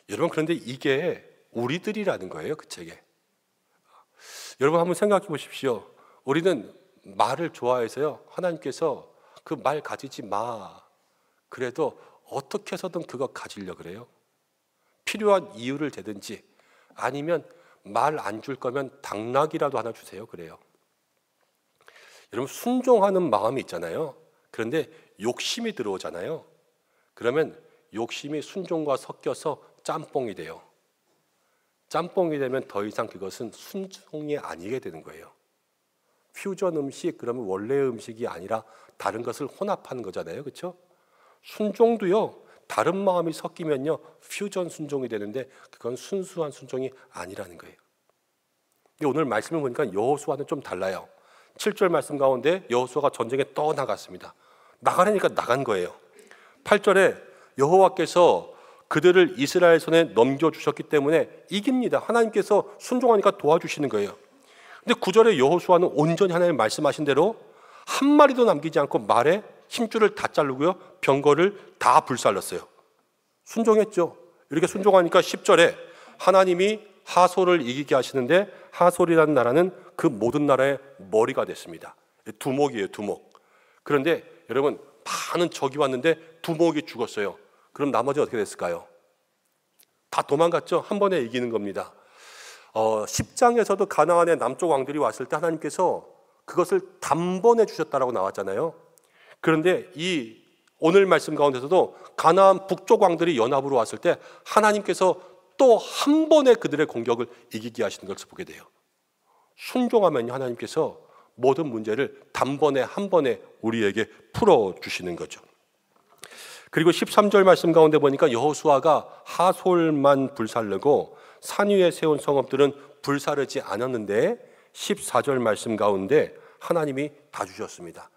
여러분, 그런데 이게 우리들이라는 거예요, 그 책에. 여러분, 한번 생각해 보십시오. 우리는 말을 좋아해서요, 하나님께서 그 말 가지지 마, 그래도 어떻게 해서든 그거 가지려 그래요. 필요한 이유를 대든지, 아니면 말 안 줄 거면 당나귀라도 하나 주세요, 그래요. 여러분 순종하는 마음이 있잖아요. 그런데 욕심이 들어오잖아요. 그러면 욕심이 순종과 섞여서 짬뽕이 돼요. 짬뽕이 되면 더 이상 그것은 순종이 아니게 되는 거예요. 퓨전 음식 그러면 원래의 음식이 아니라 다른 것을 혼합하는 거잖아요. 그렇죠? 순종도요. 다른 마음이 섞이면요. 퓨전 순종이 되는데 그건 순수한 순종이 아니라는 거예요. 근데 오늘 말씀을 보니까 여호수아는 좀 달라요. 7절 말씀 가운데 여호수아가 전쟁에 떠나갔습니다. 나가려니까 나간 거예요. 8절에 여호와께서 그들을 이스라엘 손에 넘겨주셨기 때문에 이깁니다. 하나님께서 순종하니까 도와주시는 거예요. 근데 9절에 여호수아는 온전히 하나님 말씀하신 대로 한 마리도 남기지 않고 말에 힘줄을 다 자르고요. 병거를 다 불살랐어요. 순종했죠. 이렇게 순종하니까 10절에 하나님이 하솔을 이기게 하시는데 하솔이라는 나라는 그 모든 나라의 머리가 됐습니다. 두목이에요, 두목. 그런데 여러분 많은 적이 왔는데 두목이 죽었어요. 그럼 나머지 어떻게 됐을까요? 다 도망갔죠. 한 번에 이기는 겁니다. 10장에서도 가나안의 남쪽 왕들이 왔을 때 하나님께서 그것을 단번에 주셨다라고 나왔잖아요. 그런데 이 오늘 말씀 가운데서도 가나안 북쪽 왕들이 연합으로 왔을 때 하나님께서 또 한 번에 그들의 공격을 이기게 하시는 것을 보게 돼요. 순종하면 하나님께서 모든 문제를 단번에 한 번에 우리에게 풀어주시는 거죠. 그리고 13절 말씀 가운데 보니까 여호수아가 하솔만 불살르고 산 위에 세운 성읍들은 불사르지 않았는데 14절 말씀 가운데 하나님이 다 주셨습니다.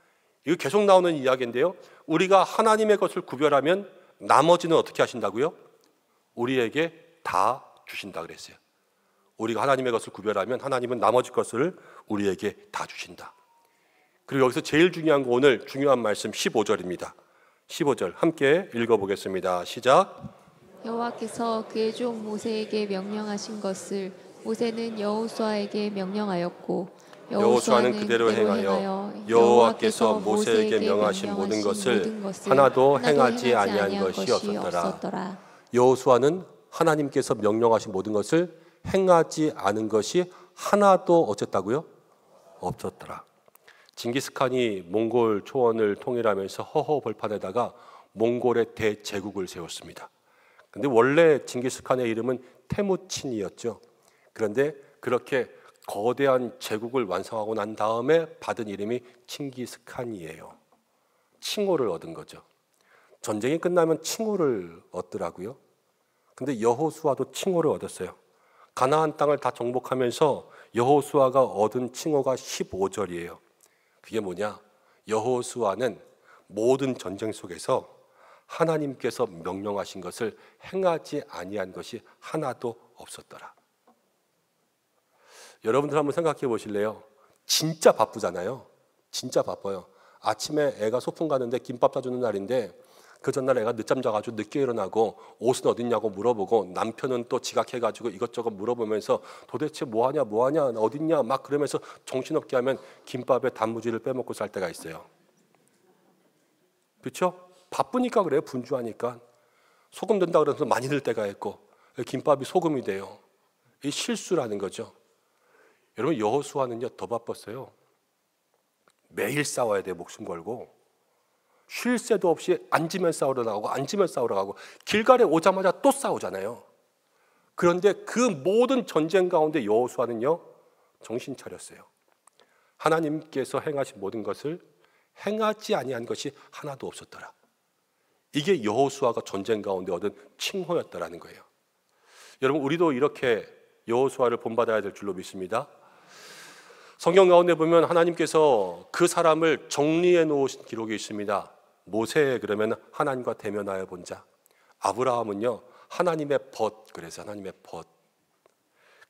이거 계속 나오는 이야기인데요. 우리가 하나님의 것을 구별하면 나머지는 어떻게 하신다고요? 우리에게 다 주신다 그랬어요. 우리가 하나님의 것을 구별하면 하나님은 나머지 것을 우리에게 다 주신다. 그리고 여기서 제일 중요한 거 오늘 중요한 말씀 15절입니다. 15절 함께 읽어보겠습니다. 시작. 여호와께서 그의 종 모세에게 명령하신 것을 모세는 여호수아에게 명령하였고 여호수아는 그대로 행하여 여호와께서 모세에게 명하신 모든 것을 하나도 행하지 아니한 것이 없었더라. 여호수아는 하나님께서 명령하신 모든 것을 행하지 않은 것이 하나도 어쨌다고요? 없었더라. 징기스칸이 몽골 초원을 통일하면서 허허 벌판에다가 몽골의 대제국을 세웠습니다. 근데 원래 징기스칸의 이름은 테무친이었죠. 그런데 그렇게 거대한 제국을 완성하고 난 다음에 받은 이름이 칭기스칸이에요. 칭호를 얻은 거죠. 전쟁이 끝나면 칭호를 얻더라고요. 근데 여호수아도 칭호를 얻었어요. 가나안 땅을 다 정복하면서 여호수아가 얻은 칭호가 15절이에요. 그게 뭐냐? 여호수아는 모든 전쟁 속에서 하나님께서 명령하신 것을 행하지 아니한 것이 하나도 없었더라. 여러분들 한번 생각해 보실래요? 진짜 바쁘잖아요. 진짜 바빠요. 아침에 애가 소풍 가는데 김밥 사주는 날인데 그 전날 애가 늦잠 자가지고 늦게 일어나고 옷은 어딨냐고 물어보고 남편은 또 지각해가지고 이것저것 물어보면서 도대체 뭐하냐 어딨냐 막 그러면서 정신없게 하면 김밥에 단무지를 빼먹고 살 때가 있어요. 그렇죠? 바쁘니까 그래요. 분주하니까. 소금 든다 그러면서 많이 들 때가 있고 김밥이 소금이 돼요. 이 실수라는 거죠. 여러분 여호수아는요 더 바빴어요. 매일 싸워야 돼요. 목숨 걸고. 쉴 새도 없이 앉으면 싸우러 나가고 앉으면 싸우러 가고 길갈에 오자마자 또 싸우잖아요. 그런데 그 모든 전쟁 가운데 여호수아는요 정신 차렸어요. 하나님께서 행하신 모든 것을 행하지 아니한 것이 하나도 없었더라. 이게 여호수아가 전쟁 가운데 얻은 칭호였다라는 거예요. 여러분 우리도 이렇게 여호수아를 본받아야 될 줄로 믿습니다. 성경 가운데 보면 하나님께서 그 사람을 정리해 놓으신 기록이 있습니다. 모세 그러면 하나님과 대면하여 본 자. 아브라함은요 하나님의 벗, 그래서 하나님의 벗.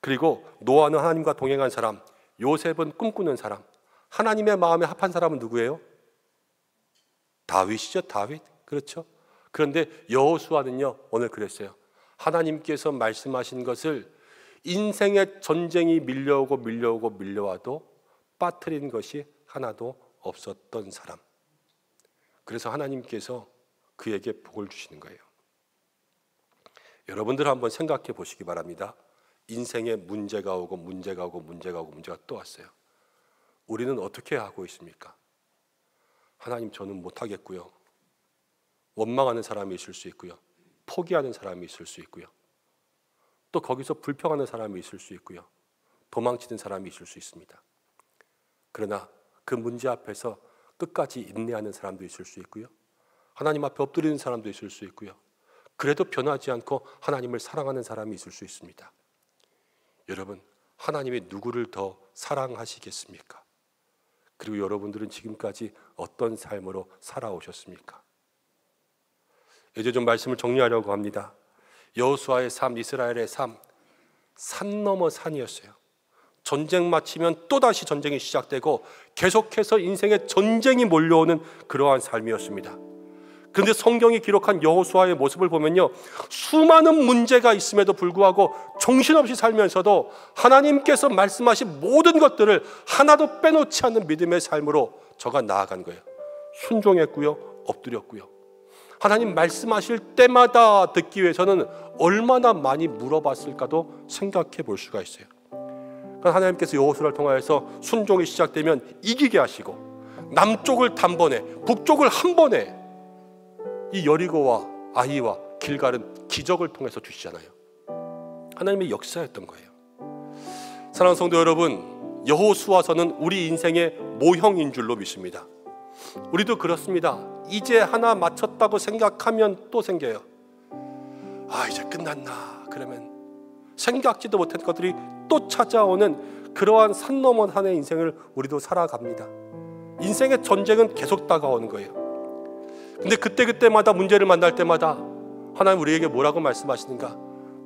그리고 노아는 하나님과 동행한 사람, 요셉은 꿈꾸는 사람. 하나님의 마음에 합한 사람은 누구예요? 다윗이죠. 다윗. 그렇죠. 그런데 여호수아는요 오늘 그랬어요. 하나님께서 말씀하신 것을 인생의 전쟁이 밀려와도 빠뜨린 것이 하나도 없었던 사람. 그래서 하나님께서 그에게 복을 주시는 거예요. 여러분들 한번 생각해 보시기 바랍니다. 인생에 문제가 오고 문제가 또 왔어요. 우리는 어떻게 하고 있습니까? 하나님, 저는 못하겠고요. 원망하는 사람이 있을 수 있고요. 포기하는 사람이 있을 수 있고요. 또 거기서 불평하는 사람이 있을 수 있고요. 도망치는 사람이 있을 수 있습니다. 그러나 그 문제 앞에서 끝까지 인내하는 사람도 있을 수 있고요. 하나님 앞에 엎드리는 사람도 있을 수 있고요. 그래도 변하지 않고 하나님을 사랑하는 사람이 있을 수 있습니다. 여러분, 하나님이 누구를 더 사랑하시겠습니까? 그리고 여러분들은 지금까지 어떤 삶으로 살아오셨습니까? 이제 좀 말씀을 정리하려고 합니다. 여호수아의 삶, 이스라엘의 삶, 산 넘어 산이었어요. 전쟁 마치면 또다시 전쟁이 시작되고 계속해서 인생의 전쟁이 몰려오는 그러한 삶이었습니다. 그런데 성경이 기록한 여호수아의 모습을 보면요, 수많은 문제가 있음에도 불구하고 정신없이 살면서도 하나님께서 말씀하신 모든 것들을 하나도 빼놓지 않는 믿음의 삶으로 저가 나아간 거예요. 순종했고요, 엎드렸고요. 하나님 말씀하실 때마다 듣기 위해서는 얼마나 많이 물어봤을까도 생각해 볼 수가 있어요. 하나님께서 여호수아를 통하여서 순종이 시작되면 이기게 하시고, 남쪽을 단번에, 북쪽을 한 번에, 이 여리고와 아이와 길갈은 기적을 통해서 주시잖아요. 하나님의 역사였던 거예요. 사랑하는 성도 여러분, 여호수아서는 우리 인생의 모형인 줄로 믿습니다. 우리도 그렇습니다. 이제 하나 마쳤다고 생각하면 또 생겨요. 아, 이제 끝났나 그러면 생각지도 못한 것들이 또 찾아오는 그러한 산 넘어 산의 인생을 우리도 살아갑니다. 인생의 전쟁은 계속 다가오는 거예요. 근데 그때마다 문제를 만날 때마다 하나님 우리에게 뭐라고 말씀하시는가?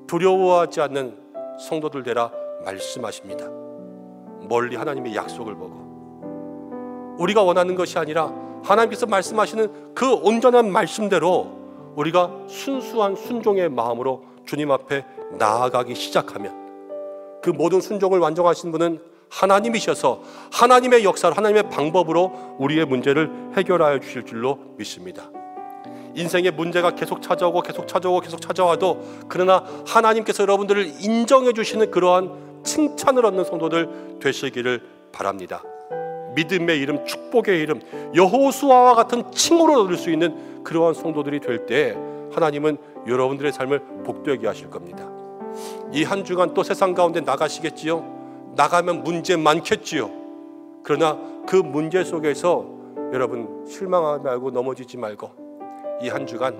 두려워하지 않는 성도들 되라 말씀하십니다. 멀리 하나님의 약속을 보고, 우리가 원하는 것이 아니라 하나님께서 말씀하시는 그 온전한 말씀대로 우리가 순수한 순종의 마음으로 주님 앞에 나아가기 시작하면, 그 모든 순종을 완성하신 분은 하나님이셔서 하나님의 역사로, 하나님의 방법으로 우리의 문제를 해결하여 주실 줄로 믿습니다. 인생의 문제가 계속 찾아오고 계속 찾아오고 계속 찾아와도, 그러나 하나님께서 여러분들을 인정해 주시는 그러한 칭찬을 얻는 성도들 되시기를 바랍니다. 믿음의 이름, 축복의 이름, 여호수아와 같은 칭호를 얻을 수 있는 그러한 성도들이 될 때 하나님은 여러분들의 삶을 복되게 하실 겁니다. 이 한 주간 또 세상 가운데 나가시겠지요? 나가면 문제 많겠지요. 그러나 그 문제 속에서 여러분 실망하지 말고 넘어지지 말고 이 한 주간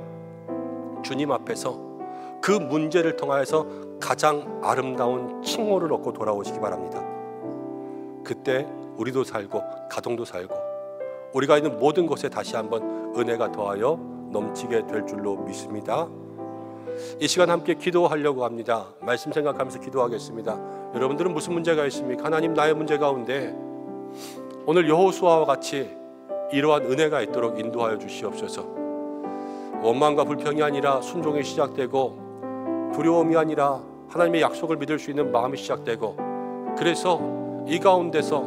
주님 앞에서 그 문제를 통하여서 가장 아름다운 칭호를 얻고 돌아오시기 바랍니다. 그때 우리도 살고 가정도 살고 우리가 있는 모든 곳에 다시 한번 은혜가 더하여 넘치게 될 줄로 믿습니다. 이 시간 함께 기도하려고 합니다. 말씀 생각하면서 기도하겠습니다. 여러분들은 무슨 문제가 있습니까? 하나님, 나의 문제 가운데 오늘 여호수아와 같이 이러한 은혜가 있도록 인도하여 주시옵소서. 원망과 불평이 아니라 순종이 시작되고, 두려움이 아니라 하나님의 약속을 믿을 수 있는 마음이 시작되고, 그래서 이 가운데서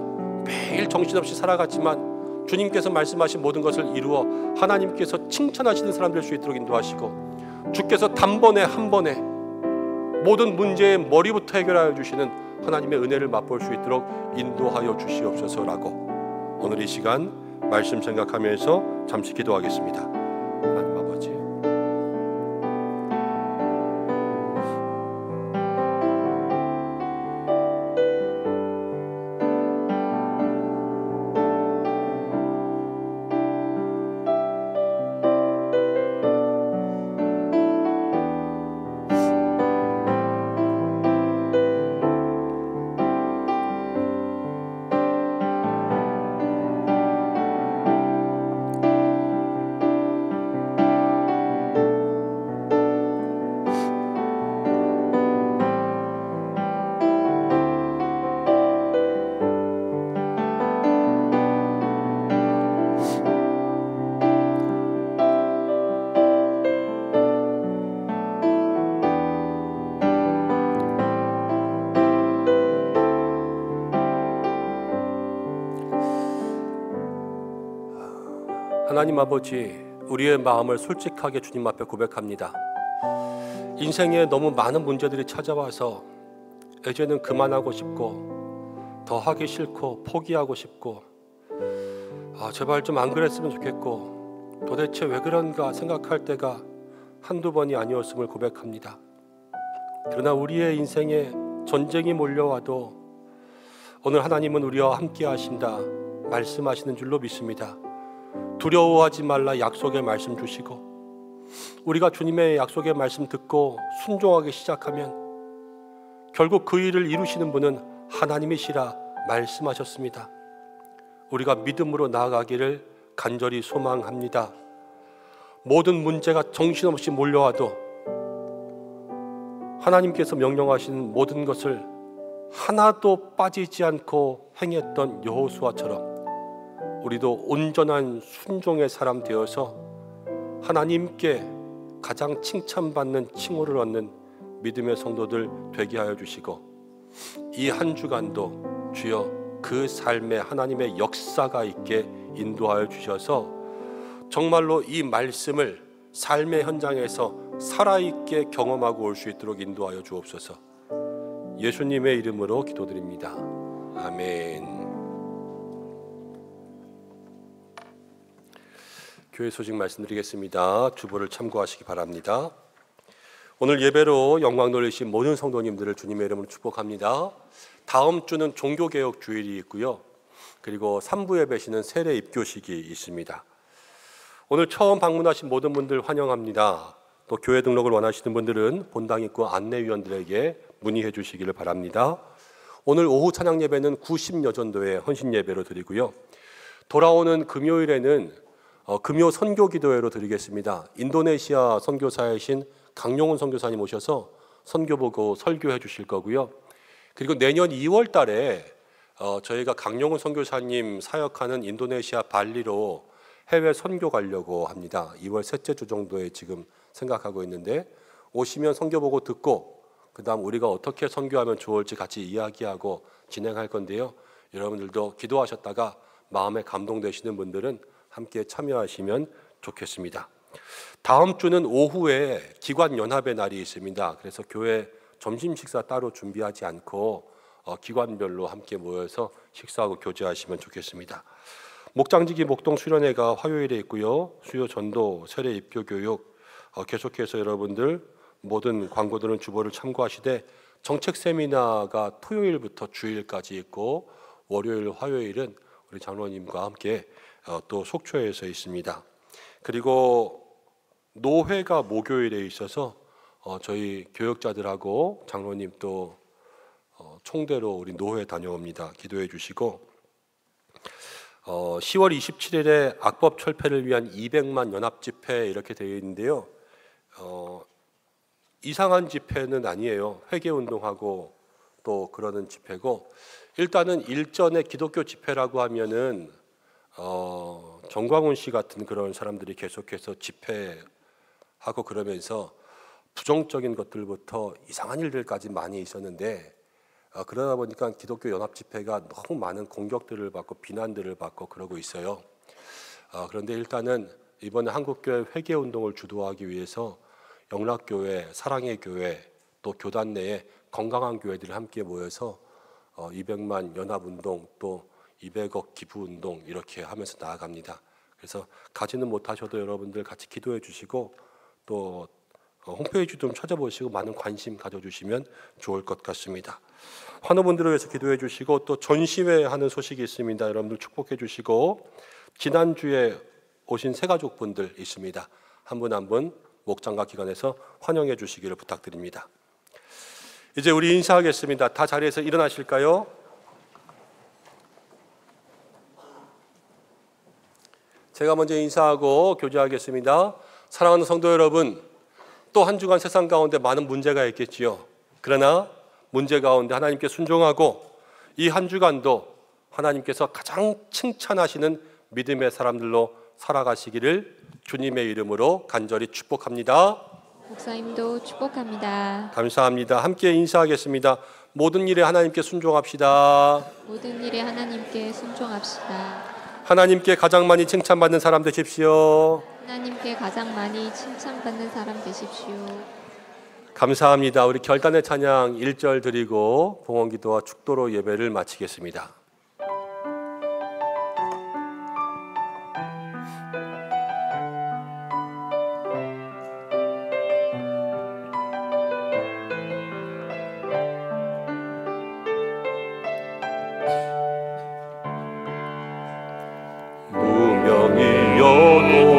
매일 정신없이 살아갔지만 주님께서 말씀하신 모든 것을 이루어 하나님께서 칭찬하시는 사람 될 수 있도록 인도하시고, 주께서 단번에 한 번에 모든 문제의 머리부터 해결하여 주시는 하나님의 은혜를 맛볼 수 있도록 인도하여 주시옵소서라고 오늘 이 시간 말씀 생각하면서 잠시 기도하겠습니다. 하나님 아버지, 하나님 아버지, 우리의 마음을 솔직하게 주님 앞에 고백합니다. 인생에 너무 많은 문제들이 찾아와서 이제는 그만하고 싶고 더 하기 싫고 포기하고 싶고 제발 좀 안 그랬으면 좋겠고 도대체 왜 그런가 생각할 때가 한두 번이 아니었음을 고백합니다. 그러나 우리의 인생에 전쟁이 몰려와도 오늘 하나님은 우리와 함께 하신다 말씀하시는 줄로 믿습니다. 두려워하지 말라 약속의 말씀 주시고 우리가 주님의 약속의 말씀 듣고 순종하기 시작하면 결국 그 일을 이루시는 분은 하나님이시라 말씀하셨습니다. 우리가 믿음으로 나아가기를 간절히 소망합니다. 모든 문제가 정신없이 몰려와도 하나님께서 명령하신 모든 것을 하나도 빠지지 않고 행했던 여호수아처럼 우리도 온전한 순종의 사람 되어서 하나님께 가장 칭찬받는 칭호를 얻는 믿음의 성도들 되게 하여 주시고 이 한 주간도 주여 그 삶에 하나님의 역사가 있게 인도하여 주셔서 정말로 이 말씀을 삶의 현장에서 살아있게 경험하고 올 수 있도록 인도하여 주옵소서. 예수님의 이름으로 기도드립니다. 아멘. 교회 소식 말씀드리겠습니다. 주보를 참고하시기 바랍니다. 오늘 예배로 영광 돌리신 모든 성도님들을 주님의 이름으로 축복합니다. 다음 주는 종교개혁 주일이 있고요. 그리고 3부 예배시는 세례 입교식이 있습니다. 오늘 처음 방문하신 모든 분들 환영합니다. 또 교회 등록을 원하시는 분들은 본당 입구 안내위원들에게 문의해 주시기를 바랍니다. 오늘 오후 찬양 예배는 90여 전도의 헌신 예배로 드리고요. 돌아오는 금요일에는 금요 선교 기도회로 드리겠습니다. 인도네시아 선교사이신 강용훈 선교사님 오셔서 선교 보고 설교해 주실 거고요. 그리고 내년 2월 달에 저희가 강용훈 선교사님 사역하는 인도네시아 발리로 해외 선교 가려고 합니다. 2월 셋째 주 정도에 지금 생각하고 있는데 오시면 선교 보고 듣고 그 다음 우리가 어떻게 선교하면 좋을지 같이 이야기하고 진행할 건데요. 여러분들도 기도하셨다가 마음에 감동되시는 분들은 함께 참여하시면 좋겠습니다. 다음 주는 오후에 기관연합의 날이 있습니다. 그래서 교회 점심 식사 따로 준비하지 않고 기관별로 함께 모여서 식사하고 교제하시면 좋겠습니다. 목장지기 목동 수련회가 화요일에 있고요. 수요 전도, 세례 입교 교육 계속해서 여러분들 모든 광고들은 주보를 참고하시되 정책 세미나가 토요일부터 주일까지 있고 월요일, 화요일은 우리 장로님과 함께 또 속초에서 있습니다. 그리고 노회가 목요일에 있어서 저희 교역자들하고 장로님 또 총대로 우리 노회 다녀옵니다. 기도해 주시고 10월 27일에 악법 철폐를 위한 200만 연합 집회 이렇게 되어 있는데요. 이상한 집회는 아니에요. 회개 운동하고 또 그러는 집회고 일단은 일전에 기독교 집회라고 하면은 정광훈 씨 같은 그런 사람들이 계속해서 집회하고 그러면서 부정적인 것들부터 이상한 일들까지 많이 있었는데 그러다 보니까 기독교 연합 집회가 너무 많은 공격들을 받고 비난들을 받고 그러고 있어요. 그런데 일단은 이번에 한국교회 회개 운동을 주도하기 위해서 영락교회, 사랑의 교회, 또 교단 내에 건강한 교회들이 함께 모여서 200만 연합 운동 또 200억 기부 운동 이렇게 하면서 나아갑니다. 그래서 가지는 못하셔도 여러분들 같이 기도해 주시고 또 홈페이지 좀 찾아보시고 많은 관심 가져주시면 좋을 것 같습니다. 환우분들을 위해서 기도해 주시고 또 전시회 하는 소식이 있습니다. 여러분들 축복해 주시고 지난주에 오신 새가족분들 있습니다. 한 분 한 분 목장과 기관에서 환영해 주시기를 부탁드립니다. 이제 우리 인사하겠습니다. 다 자리에서 일어나실까요? 제가 먼저 인사하고 교제하겠습니다. 사랑하는 성도 여러분, 또 한 주간 세상 가운데 많은 문제가 있겠지요. 그러나 문제 가운데 하나님께 순종하고 이 한 주간도 하나님께서 가장 칭찬하시는 믿음의 사람들로 살아가시기를 주님의 이름으로 간절히 축복합니다. 목사님도 축복합니다. 감사합니다. 함께 인사하겠습니다. 모든 일에 하나님께 순종합시다. 모든 일에 하나님께 순종합시다. 하나님께 가장 많이 칭찬받는 사람 되십시오. 하나님께 가장 많이 칭찬받는 사람 되십시오. 감사합니다. 우리 결단의 찬양 1절 드리고 봉헌기도와 축도로 예배를 마치겠습니다. 무명이여도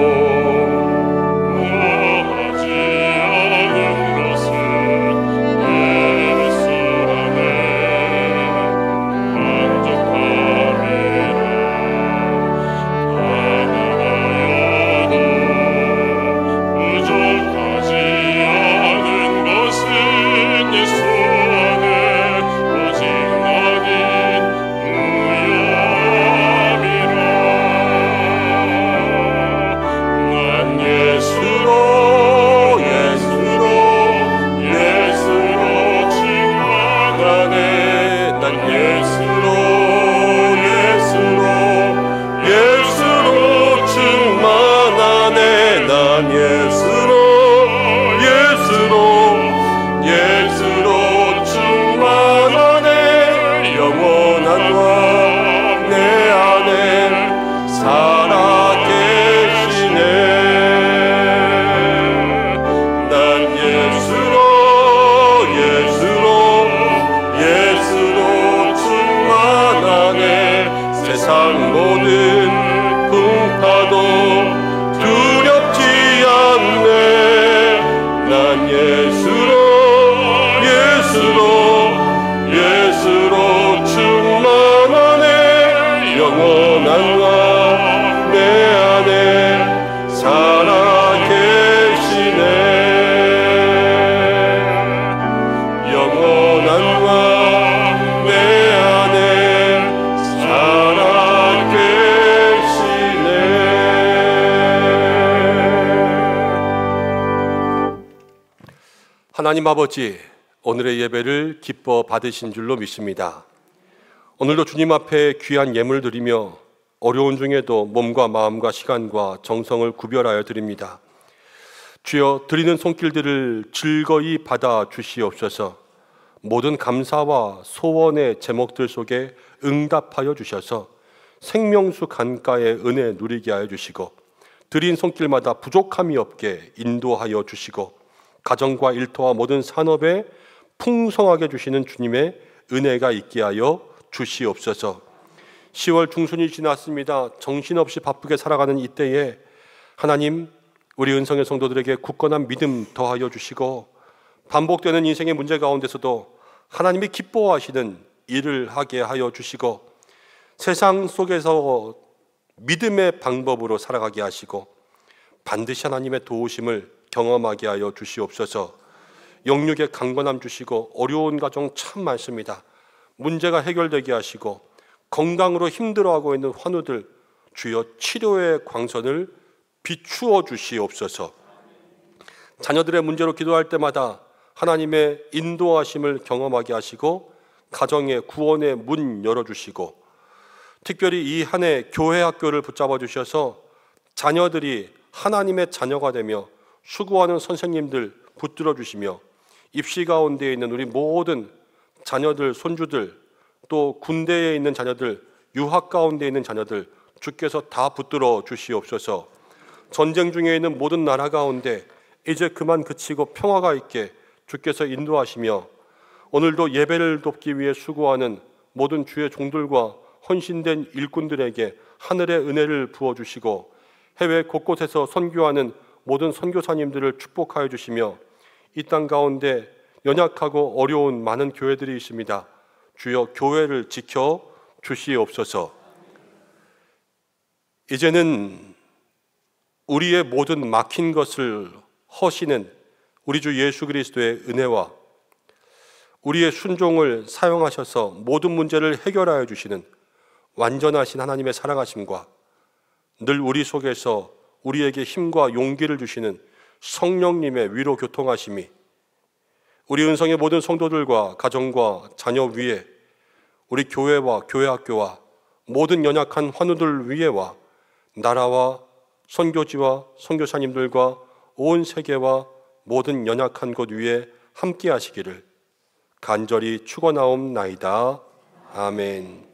하나님 아버지, 오늘의 예배를 기뻐 받으신 줄로 믿습니다. 오늘도 주님 앞에 귀한 예물 드리며 어려운 중에도 몸과 마음과 시간과 정성을 구별하여 드립니다. 주여, 드리는 손길들을 즐거이 받아 주시옵소서. 모든 감사와 소원의 제목들 속에 응답하여 주셔서 생명수 강가의 은혜 누리게 하여 주시고, 드린 손길마다 부족함이 없게 인도하여 주시고, 가정과 일터와 모든 산업에 풍성하게 주시는 주님의 은혜가 있게 하여 주시옵소서. 10월 중순이 지났습니다. 정신없이 바쁘게 살아가는 이때에 하나님, 우리 은성의 성도들에게 굳건한 믿음 더하여 주시고, 반복되는 인생의 문제 가운데서도 하나님이 기뻐하시는 일을 하게 하여 주시고, 세상 속에서 믿음의 방법으로 살아가게 하시고, 반드시 하나님의 도우심을 경험하게 하여 주시옵소서. 영육의 강건함 주시고, 어려운 가정 참 많습니다. 문제가 해결되게 하시고, 건강으로 힘들어하고 있는 환우들 주여 치료의 광선을 비추어 주시옵소서. 자녀들의 문제로 기도할 때마다 하나님의 인도하심을 경험하게 하시고, 가정의 구원의 문 열어주시고, 특별히 이 한 해 교회 학교를 붙잡아 주셔서 자녀들이 하나님의 자녀가 되며 수고하는 선생님들 붙들어 주시며, 입시 가운데 있는 우리 모든 자녀들, 손주들, 또 군대에 있는 자녀들, 유학 가운데 있는 자녀들 주께서 다 붙들어 주시옵소서. 전쟁 중에 있는 모든 나라 가운데 이제 그만 그치고 평화가 있게 주께서 인도하시며, 오늘도 예배를 돕기 위해 수고하는 모든 주의 종들과 헌신된 일꾼들에게 하늘의 은혜를 부어주시고, 해외 곳곳에서 선교하는 모든 선교사님들을 축복하여 주시며, 이 땅 가운데 연약하고 어려운 많은 교회들이 있습니다. 주여 교회를 지켜 주시옵소서. 이제는 우리의 모든 막힌 것을 허시는 우리 주 예수 그리스도의 은혜와 우리의 순종을 사용하셔서 모든 문제를 해결하여 주시는 완전하신 하나님의 살아가심과 늘 우리 속에서 우리에게 힘과 용기를 주시는 성령님의 위로 교통하심이 우리 은성의 모든 성도들과 가정과 자녀 위에, 우리 교회와 교회학교와 모든 연약한 환우들 위에와 나라와 선교지와 선교사님들과 온 세계와 모든 연약한 곳 위에 함께 하시기를 간절히 축원하옵나이다. 아멘.